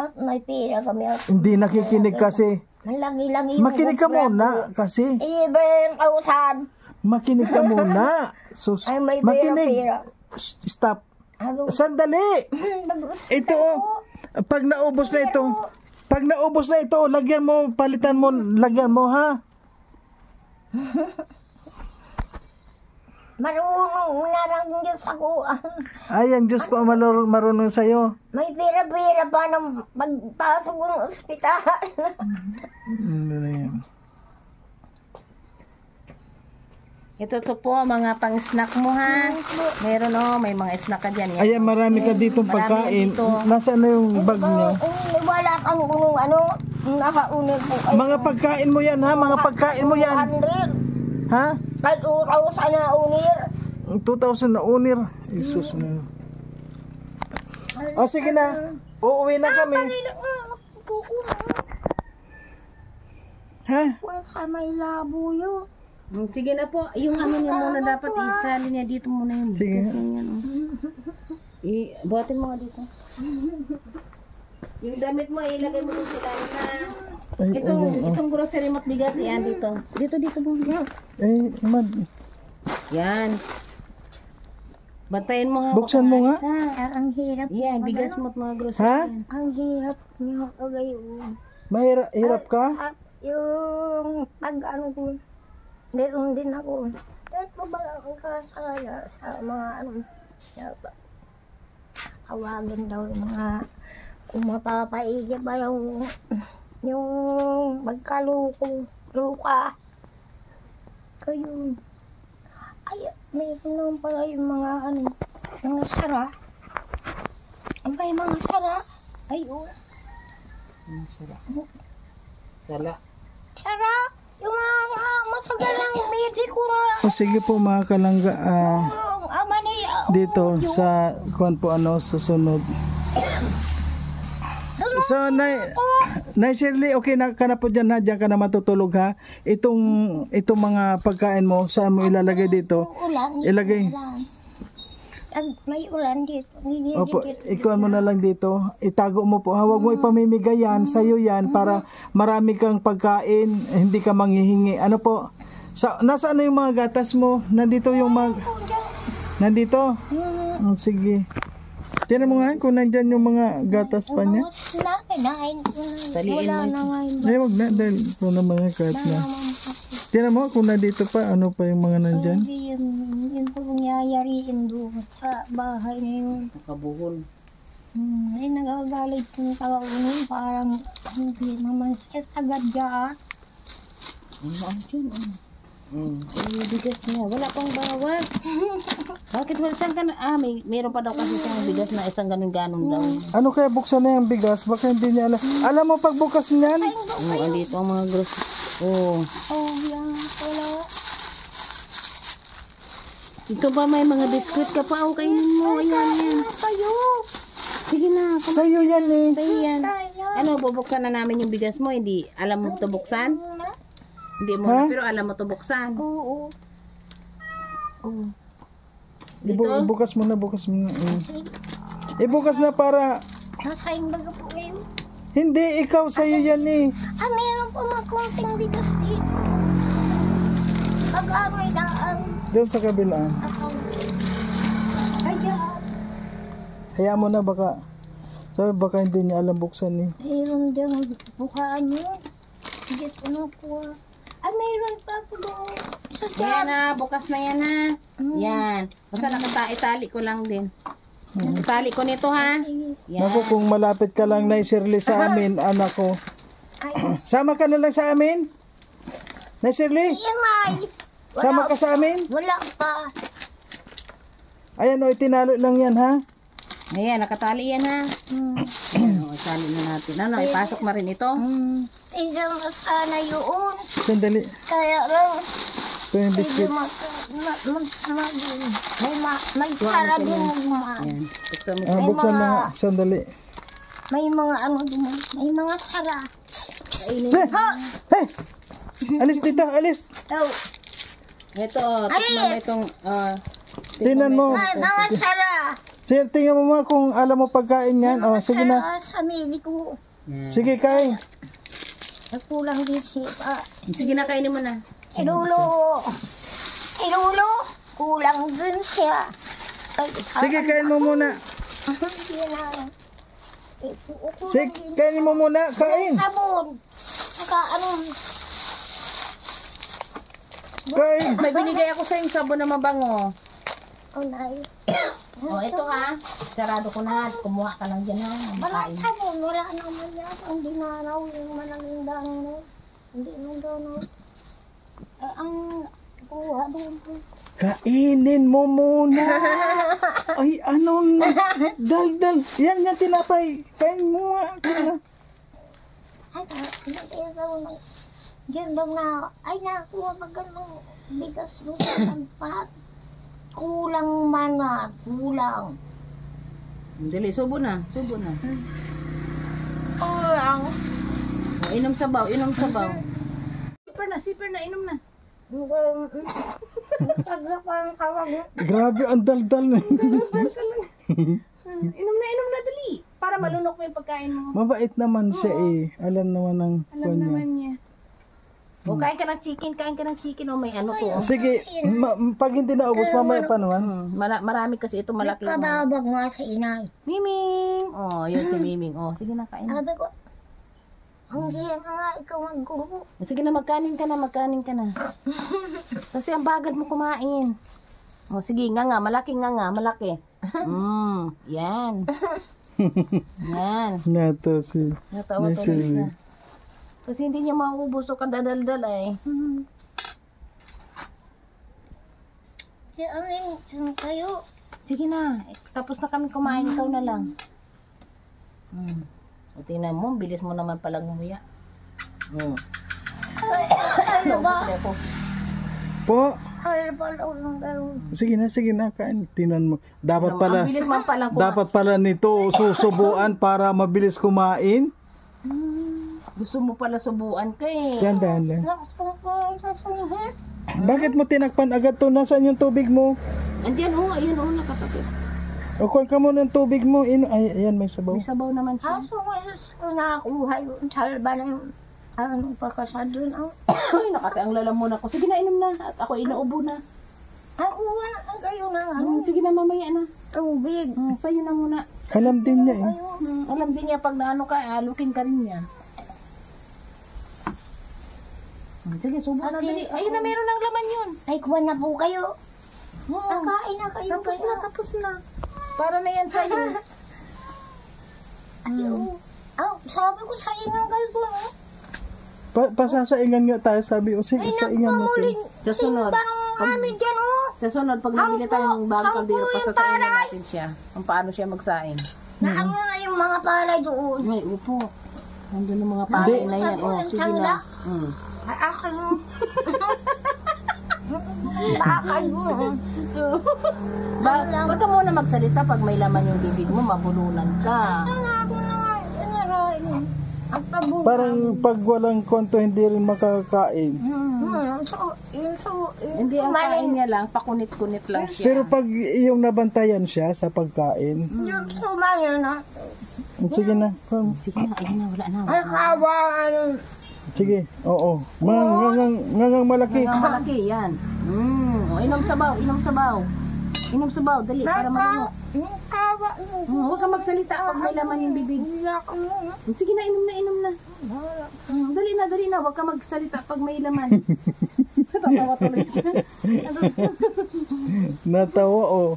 B: at may pera kami. At
C: Hindi nakikinig kasi.
B: malagi-lagi.
C: Makinig ka muna kasi.
B: Ibang kausan.
C: Makinig ka muna. Sus,
B: Ay, may
C: makinig.
B: pera.
C: Stop.
B: Ano?
C: Sandali. Ito, pag naubos na ito, lagyan mo, palitan mo, lagyan mo, ha?
B: Marunong na lang Diyos ako.
C: Ay, ang Diyos po ang marunong sa'yo.
B: May pera-pera pa ng pagpasok ng ospital.
F: Ito to po, mga pang-snack mo ha. Meron may mga snack ka dyan. Yan.
C: Ayan, marami ka ditong
F: Marami
C: pagkain.
F: dito.
C: Nasaan na yung bag niya?
B: Wala kang unong nakaunir po.
C: Mga pagkain mo yan, ha? Mga pagkain mo yan.
B: 100.
C: Ha?
B: Kahit 2,000 na unir.
C: 2,000 na unir. Jesus na. O, sige na. Uuwi na kami. Ha?
B: Wala ka may labo yun.
F: Sige na po, yung ano niya muna dapat isali niya dito muna yun.
C: Sige.
F: Buhatin mo nga dito. Yung damit mo, ilagay mo dito na.
C: Ay,
F: Itong grocery mo at bigas, yan dito. Dito mo.
C: Eh,
F: Yan. Bantayin mo ha.
C: buksan mo nga.
B: Ang hirap.
F: Yan, bigas mo at mga grocery.
C: Ha?
F: Yan.
B: Ang hirap niya kagayon.
C: Hirap ka?
B: At yung pag-ano ko, meron din ako. Dahil po ba ang kasala sa mga tawagin daw yung mga kung mapapaigi ba yung magkaluko, luka. Kayo. Ay, meron naman pala yung mga mga sara. May mga sara. Ayun.
F: Sala.
B: Sara. Yung mga masagalang mediko na
C: O sige po mga kalangga,
B: yung ama niya.
C: dito sa kuan po sa sunod. So, Nay Shirley, okay na ka na po dyan, ha? Diyan ka na matutulog, ha? Itong mga pagkain mo, saan mo ilalagay dito?
B: Ulan.
C: Ilagay.
B: May ulan dito.
C: Opo, ikuan mo na lang dito. Itago mo po, ha? Huwag mo ipamimigay yan, sa'yo yan, para marami kang pagkain, hindi ka manghihingi. Ano po? Nasaan na yung mga gatas mo? Nandito yung mga... Nandito? Sige. Tinan mo nga kung nandyan yung mga gatas pa niya.
F: Taliin mo.
C: Ay, wag na. Dahil ito naman yung kahit na. Tinan mo kung nandito pa, ano pa yung mga nandyan.
B: Yun po nangyayariin doon sa bahay na yun.
F: Nakabuhol.
B: Ay, nagagalit yung taga-unin. Parang hindi naman siya sagad dyan.
F: Ang dyan. Yung bigas niya. Wala pang bawas. Bakit wala siyang meron pa daw kasi siyang bigas na isang ganun-ganon daw.
C: Ano kaya buksan na yung bigas? Baka hindi niya alam. Alam mo pag bukas niyan?
F: Andito ang mga grocery.
B: Oh, yan. Wala.
F: Ito ba may mga biskuit ka pa? Kainin mo. Ayan.
B: Kayo.
F: Sige na.
C: Sa'yo yan eh.
F: Sa'yo yan. Ano, bubuksan na namin yung bigas mo. Hindi alam mo ito buksan? Hindi mo, pero alam mo ito buksan.
B: Oo.
C: Ibukas mo na, bukas mo na. Ibukas na para...
B: Nasayang baga po ngayon.
C: Hindi, ikaw sa'yo yan eh.
B: Meron po magkunting bigas dito. Pag-amoy na ang
C: Doon sa kabilaan.
B: Ayan.
C: Hayaan mo na baka... Sabi baka hindi niya alam buksan eh.
B: Mayroon din bukaan niyo. Hindi ko na po. Mayroon pa po doon.
F: Yan na, bukas na yan ha. Yan. Basta nakatali ko lang din. Tali ko nito ha. Yan.
C: Naku, kung malapit ka lang na Shirley sa amin, anak ko. Sama ka na lang sa amin? Na Shirley?
B: Yan ay.
C: Sama ka sa amin?
B: Wala pa.
C: Ayan o, itinalo lang yan ha.
F: Ayan, nakatali yan ha. Ayan, itali na natin. Ano, ipasok na rin ito.
B: Tingnan mo sana yun.
C: Sandali.
B: Kaya lang.
C: Ito yung biscuit.
B: May sara din mo.
F: Ayan, buksan mo.
C: Buksan mo nga. Sandali.
B: May mga ano din mo. May mga sara.
C: Hey! Alis dito, alis.
B: Oh.
F: Ito, tikman mo itong...
C: Tingnan mo.
B: May mga sara.
C: Sir, tingnan mo mga kung alam mo pagkain yan. O, sige na.
B: Sara sa mili ko.
C: Sige, kain.
B: Nagkulang din siya.
F: Sige na, kainin mo na.
B: Ilulo. Kulang din siya.
C: Sige, kain mo muna. Sige, kainin mo muna. Kain.
B: Sabon. Saka ano.
C: Kain.
F: May binigay ako sa yung sabon na mabango.
B: Oh, nay.
F: Ito ha. Sarado ko na. Kumuha ka lang dyan ha.
B: Wala
F: Makain.
B: sabon. Wala naman yan. Hindi na raw yung manangin dano. Hindi na dano. Ang kuha doon po.
C: Kainin mo muna. Ay, anong dal. Yan, tinapay. Kain mo nga.
B: Ay, hindi daw na. Diyan daw na. Ay, nakuha magandang bigas doon sa tampat. Kulang mana. Kulang.
F: Dali, subo na. Subo na.
B: Kulang.
F: Inom sabaw. Inom sabaw. Sipper na. Inom na.
B: Taga pa ang tawag.
C: Grabe, ang dal na.
F: Inom na, dali. Para malunok mo yung pagkain mo.
C: Mabait naman siya eh. Alam naman ng
F: Alam
C: kanya.
F: naman niya. O, kain ka ng chicken. O, may ano to.
C: Sige, pag hindi naubos, mamaya pa naman.
F: Marami kasi ito malaki.
B: Kababag nga sa inay.
F: Miming. Oh, yun si Miming. Oh, sige na, kain.
B: Sabi ko, hindi nga ikaw maggulo.
F: Sige na, magkanin ka na. Kasi ang bagal mo kumain. O, sige, malaki. Yan. Yan.
C: Nato si
F: Natawa
C: Miss
F: tuloy
C: Shirley.
F: siya. Kasi hindi niya maubos o kadadaldal ay.
B: Si Angin, saan kayo?
F: Sige na, tapos na kami kumain, ikaw na lang. O, tingnan mo, bilis mo naman palang umuya.
B: Ano ba?
C: Po,
B: Ay, pala ulang gawin.
C: sige na, kain. Tinan mo. Dapat pala,
F: Ang bilis man palang kumain.
C: dapat pala nito susubuan para mabilis kumain.
F: Gusto mo pala subuan ka eh.
C: Yan, dahan lang.
B: Lakas ko pa sa sulit.
C: Bakit mo tinakpan agad to? Nasaan yung tubig mo?
F: Andyan, ayun, nakatapit.
C: O, kuha ka mo ng tubig mo. Ay, ayan, may sabaw.
F: May sabaw naman siya.
B: Aso ko nakakuha yung salba ng ano pagkasado na.
F: Ay, ang lalamon ako. Sige na, inom na. At ako inaubo na.
B: Ang uwa ang kayo na ano,
F: Sige na, mamaya na.
B: tubig.
F: Sa'yo na muna.
C: Alam din niya eh.
F: Alam din niya pag naano ka, alukin ka rin niya. Sige, subo na dali. Ayun na, meron ng laman yun.
B: Ay, kuha na po kayo. Nakain na kayo.
F: Tapos na. Para na yan sa'yo.
B: Sabi ko sa ingan kayo ko, no?
C: Pasasaingan nga tayo, sabi o sige, saingan mo siya.
F: Sa sunod.
B: Parang amin dyan, oh.
F: Sa sunod, pag nabili tayo ng bagong kaldero, pasasaingan natin siya. Kung paano siya magsain.
B: Naano nga yung mga palay doon.
F: Ay, upo. Nandun yung mga palay na yan. Oh, sige na.
B: Ay, akin mo. Bakal mo.
F: Huwag ka muna magsalita pag may laman yung bibig mo, mabulunan ka.
B: Ano ako na nga, Ang tabungan.
C: Parang pag walang kwento, hindi rin makakain.
F: Hindi ang kain niya lang, pakunit-kunit lang siya.
C: Pero pag yung nabantayan siya sa pagkain,
B: Yung sumaya na.
C: sige na. Come.
F: Sige na, ayun na, wala na.
B: Ay, kawa, ano.
C: Sige, oo. Ngangang malaki.
F: Ang malaki, yan. Inom sabaw, inom sabaw. Inom sabaw, dali, para malunok.
B: Yung kawa.
F: Huwag kang magsalita pag may laman yung bibig. Sige na, inom na, inom na. Dali na, huwag kang magsalita pag may laman. Tatawa tuloy siya.
C: Natawa, oh.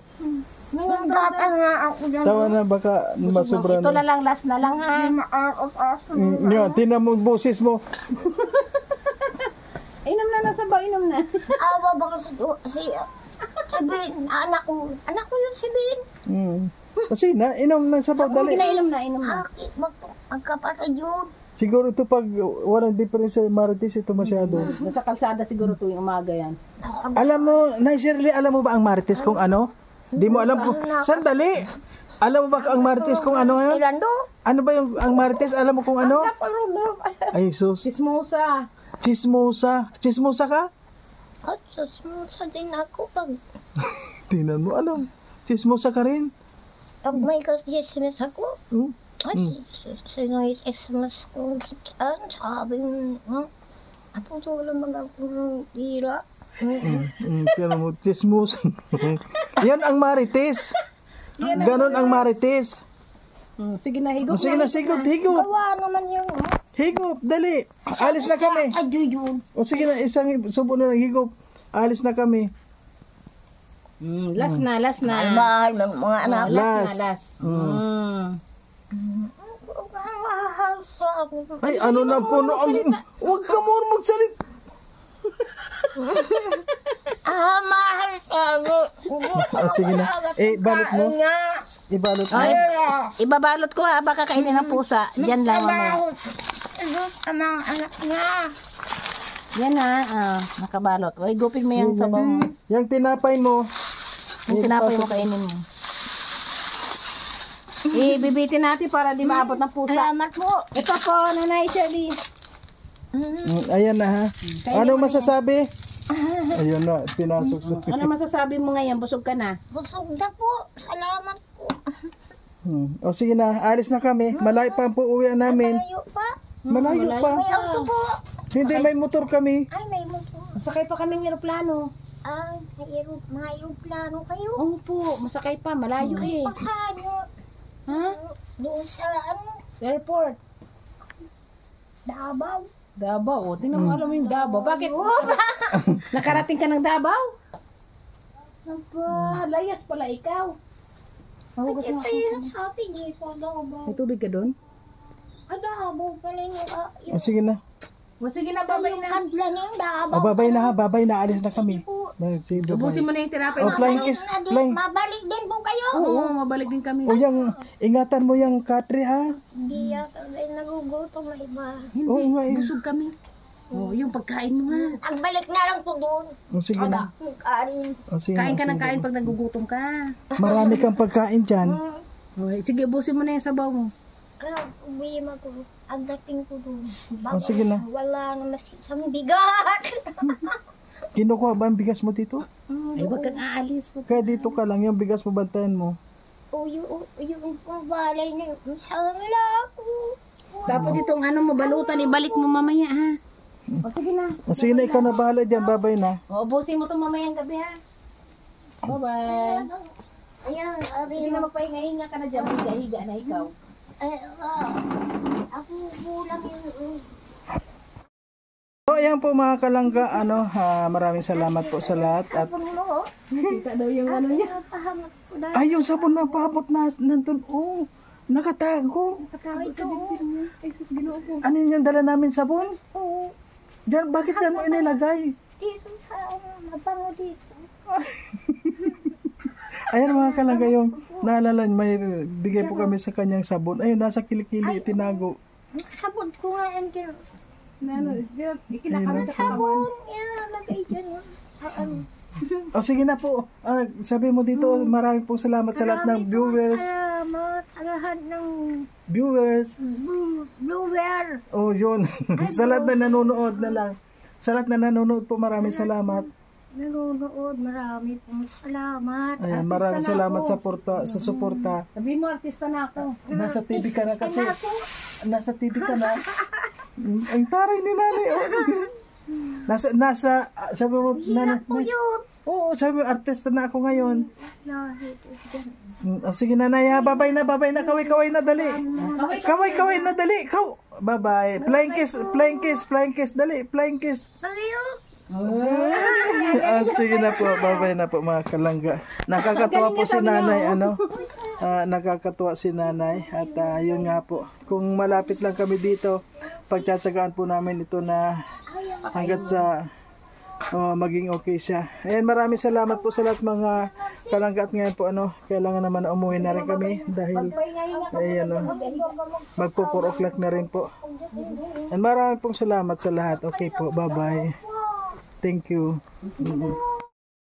B: Ngayon data nga ako dyan.
C: Tawa na baka masobra
F: Ito
C: na.
F: na lang, last na lang ha.
B: Maakot-aso.
C: Yan, tinan mo boses mo.
F: Inom na na sabaw, inom na.
B: Awa baka si Bin, anak ko. Anak ko yung si Bin.
C: Kasi na, inom ng sabaw, dali.
F: Sige na, inom na, inom na.
B: Magkapatid yun.
C: Siguro ito pag walang diferensya, Marites, ito masyado.
F: Nasa kalsada siguro tuwing umaga yan.
C: Alam mo, Nay Shirley, alam mo ba ang Marites kung ano? Di mo alam kung... Sandali! Alam mo ba ang Marites kung ano yan?
B: Ilando.
C: Ano ba yung ang Marites? Alam mo kung ano? Ay, sus.
F: Chismosa.
C: Chismosa. Chismosa ka?
B: At susmusa din ako pag
C: Tingnan mo, alam. Chismosa ka rin?
B: may kasismis ako.
C: Hmm?
B: At sino yung SMS ko saan? Sabi mo, ako wala mga tira.
C: Pero mo, chismosa. Yan ang Marites. Ganon ang Marites.
F: Sige na, higop
C: Sige na, higop.
B: Gawa naman yung
C: Higop, dali. Alis na kami.
B: adyo.
C: O sige na, isang subo na lang higop. Alis na kami.
F: Last na, last na.
B: Mahal ng mga anak.
C: Last.
F: Last.
B: Mahal sa ako.
C: Ay, ano na po. Huwag ka muna magsalit.
B: Mahal sa ako.
C: Sige na. Balot mo. Ibalot mo.
F: Ibabalot ko ha, baka kainin ng pusa. Diyan lang mamaya.
B: Ang mga anak niya.
F: Yan ha, nakabalot. O, igupin mo yung sabaw mo.
C: Yung tinapay mo.
F: Yung tinapay mo, kainin mo. Bibitin natin para di maabot ng pusa.
B: Salamat po.
F: Ito po, Nanay Shirley.
C: Ayan na ha. Ano masasabi? Ayun na, pinasok sa...
F: Ano masasabi mo ngayon? Busog ka na?
B: Busog na po. Salamat po.
C: O sige na, alis na kami. Malayo pa ang uuwian namin.
B: Malayo pa.
C: Malayo pa.
B: May auto po.
C: Hindi, may motor kami.
B: Ay, may motor.
F: Masakay pa kaming aeroplano.
B: Ay, may aeroplano kayo.
F: Oo po, masakay pa. Malayo eh.
B: Saan yun?
F: Ha?
B: Doon sa
F: Airport.
B: Davao.
F: Davao. O, tingnan mo, alam mo yung Davao. Bakit? Nakarating ka ng Davao? Aba, layas pala ikaw. Mahugas mo.
B: Ito yung sabi dito, Davao.
F: May tubig ka doon?
B: Davao pala yung
C: O sige na.
F: O, sige na, babay na.
B: kadla na yung Davao.
C: O babay na ha, babay na. Alis na kami.
F: Ubusin mo na yung tinapay.
C: O flying kiss. Flying.
B: Mabalik din po kayo.
F: Oo, mabalik din kami.
C: O yung, ingatan mo yung Katri ha.
B: Hindi yata ay nagugutom na iba.
C: Oo nga eh.
F: Busog kami. O, yung pagkain mo ha.
B: Pagbalik na lang po doon.
C: O sige na.
B: Kain.
C: O sige
F: Kain
C: na.
F: ka ng kain pag nagugutom ka.
C: Marami kang pagkain dyan.
F: O, sige, ubusin mo na yung sabaw mo.
B: Uwi ko. Ang dating ko doon.
C: O sige na.
B: Wala na masisang bigat.
C: Kinukuha ba ang bigas mo dito?
F: Ay, huwag kang aalis.
C: Kaya dito ka lang, yung bigas mo bantayan mo.
B: O yung balay na yun. Sala ko.
F: Tapos itong ano mo, balutan, ibalik mo mamaya ha. O, sige na.
C: O sige na, ikaw na bahala dyan. Babay na.
F: O, ubusin mo itong mamayang gabi ha. Bye-bye.
B: Ayan,
F: Sige na, magpahinga-hinga ka na dyan. Higa-higa na ikaw.
B: ako bulang yun.
C: So ayan po mga kalangga, maraming salamat po sa lahat. At
F: Kita daw yung ano niya.
B: Pahamak ko na.
C: ay, yung sabon na paabot na nandun. Oh, nakatago. Ano yun yung dala namin sabon?
B: Oo.
C: Diyan, bakit yan mo inilagay?
B: Dito sa mabango dito.
C: Ayan mga kalangga, yung naalala, may bigay po kami sa kanyang sabon. Ayun, nasa kilikili, tinago.
B: Sabon ko nga yan dyan.
F: Ikinakabit sa
B: Sabon, yan, lagay dyan.
C: O sige na po, sabi mo dito, marami po salamat sa lahat ng viewers.
B: salamat sa lahat ng
C: Viewers.
B: viewer.
C: Oh, yun. Sa lahat na nanonood na lang. Sa lahat na nanonood po, maraming salamat.
B: Nanonood, marami pong salamat.
C: Ayan, maraming salamat sa suporta.
F: Sabi mo, artista na ako.
C: Nasa TV ka na kasi. Nasa TV ka na. Ang taray ni nanay. Oh. Sabi mo, nanay. Oo, sabi mo, artista na ako ngayon. Sige nanay, ha, babay na, kaway na, dali. Kaway na, dali. Bye-bye. Flying kiss, dali, flying kiss. Sige na po, babay na po mga kalangga. Nakakatuwa po si nanay, nakakatuwa si nanay. At yun nga po, kung malapit lang kami dito, pagtsatsagaan po namin ito na hanggat sa maging okay siya. Ayan, maraming salamat po sa lahat mga kalangga. At ngayon po kailangan naman na umuwi na rin kami dahil magpo 4 o'clock na rin po. And maraming pong salamat sa lahat. Okay po, bye bye. Thank you.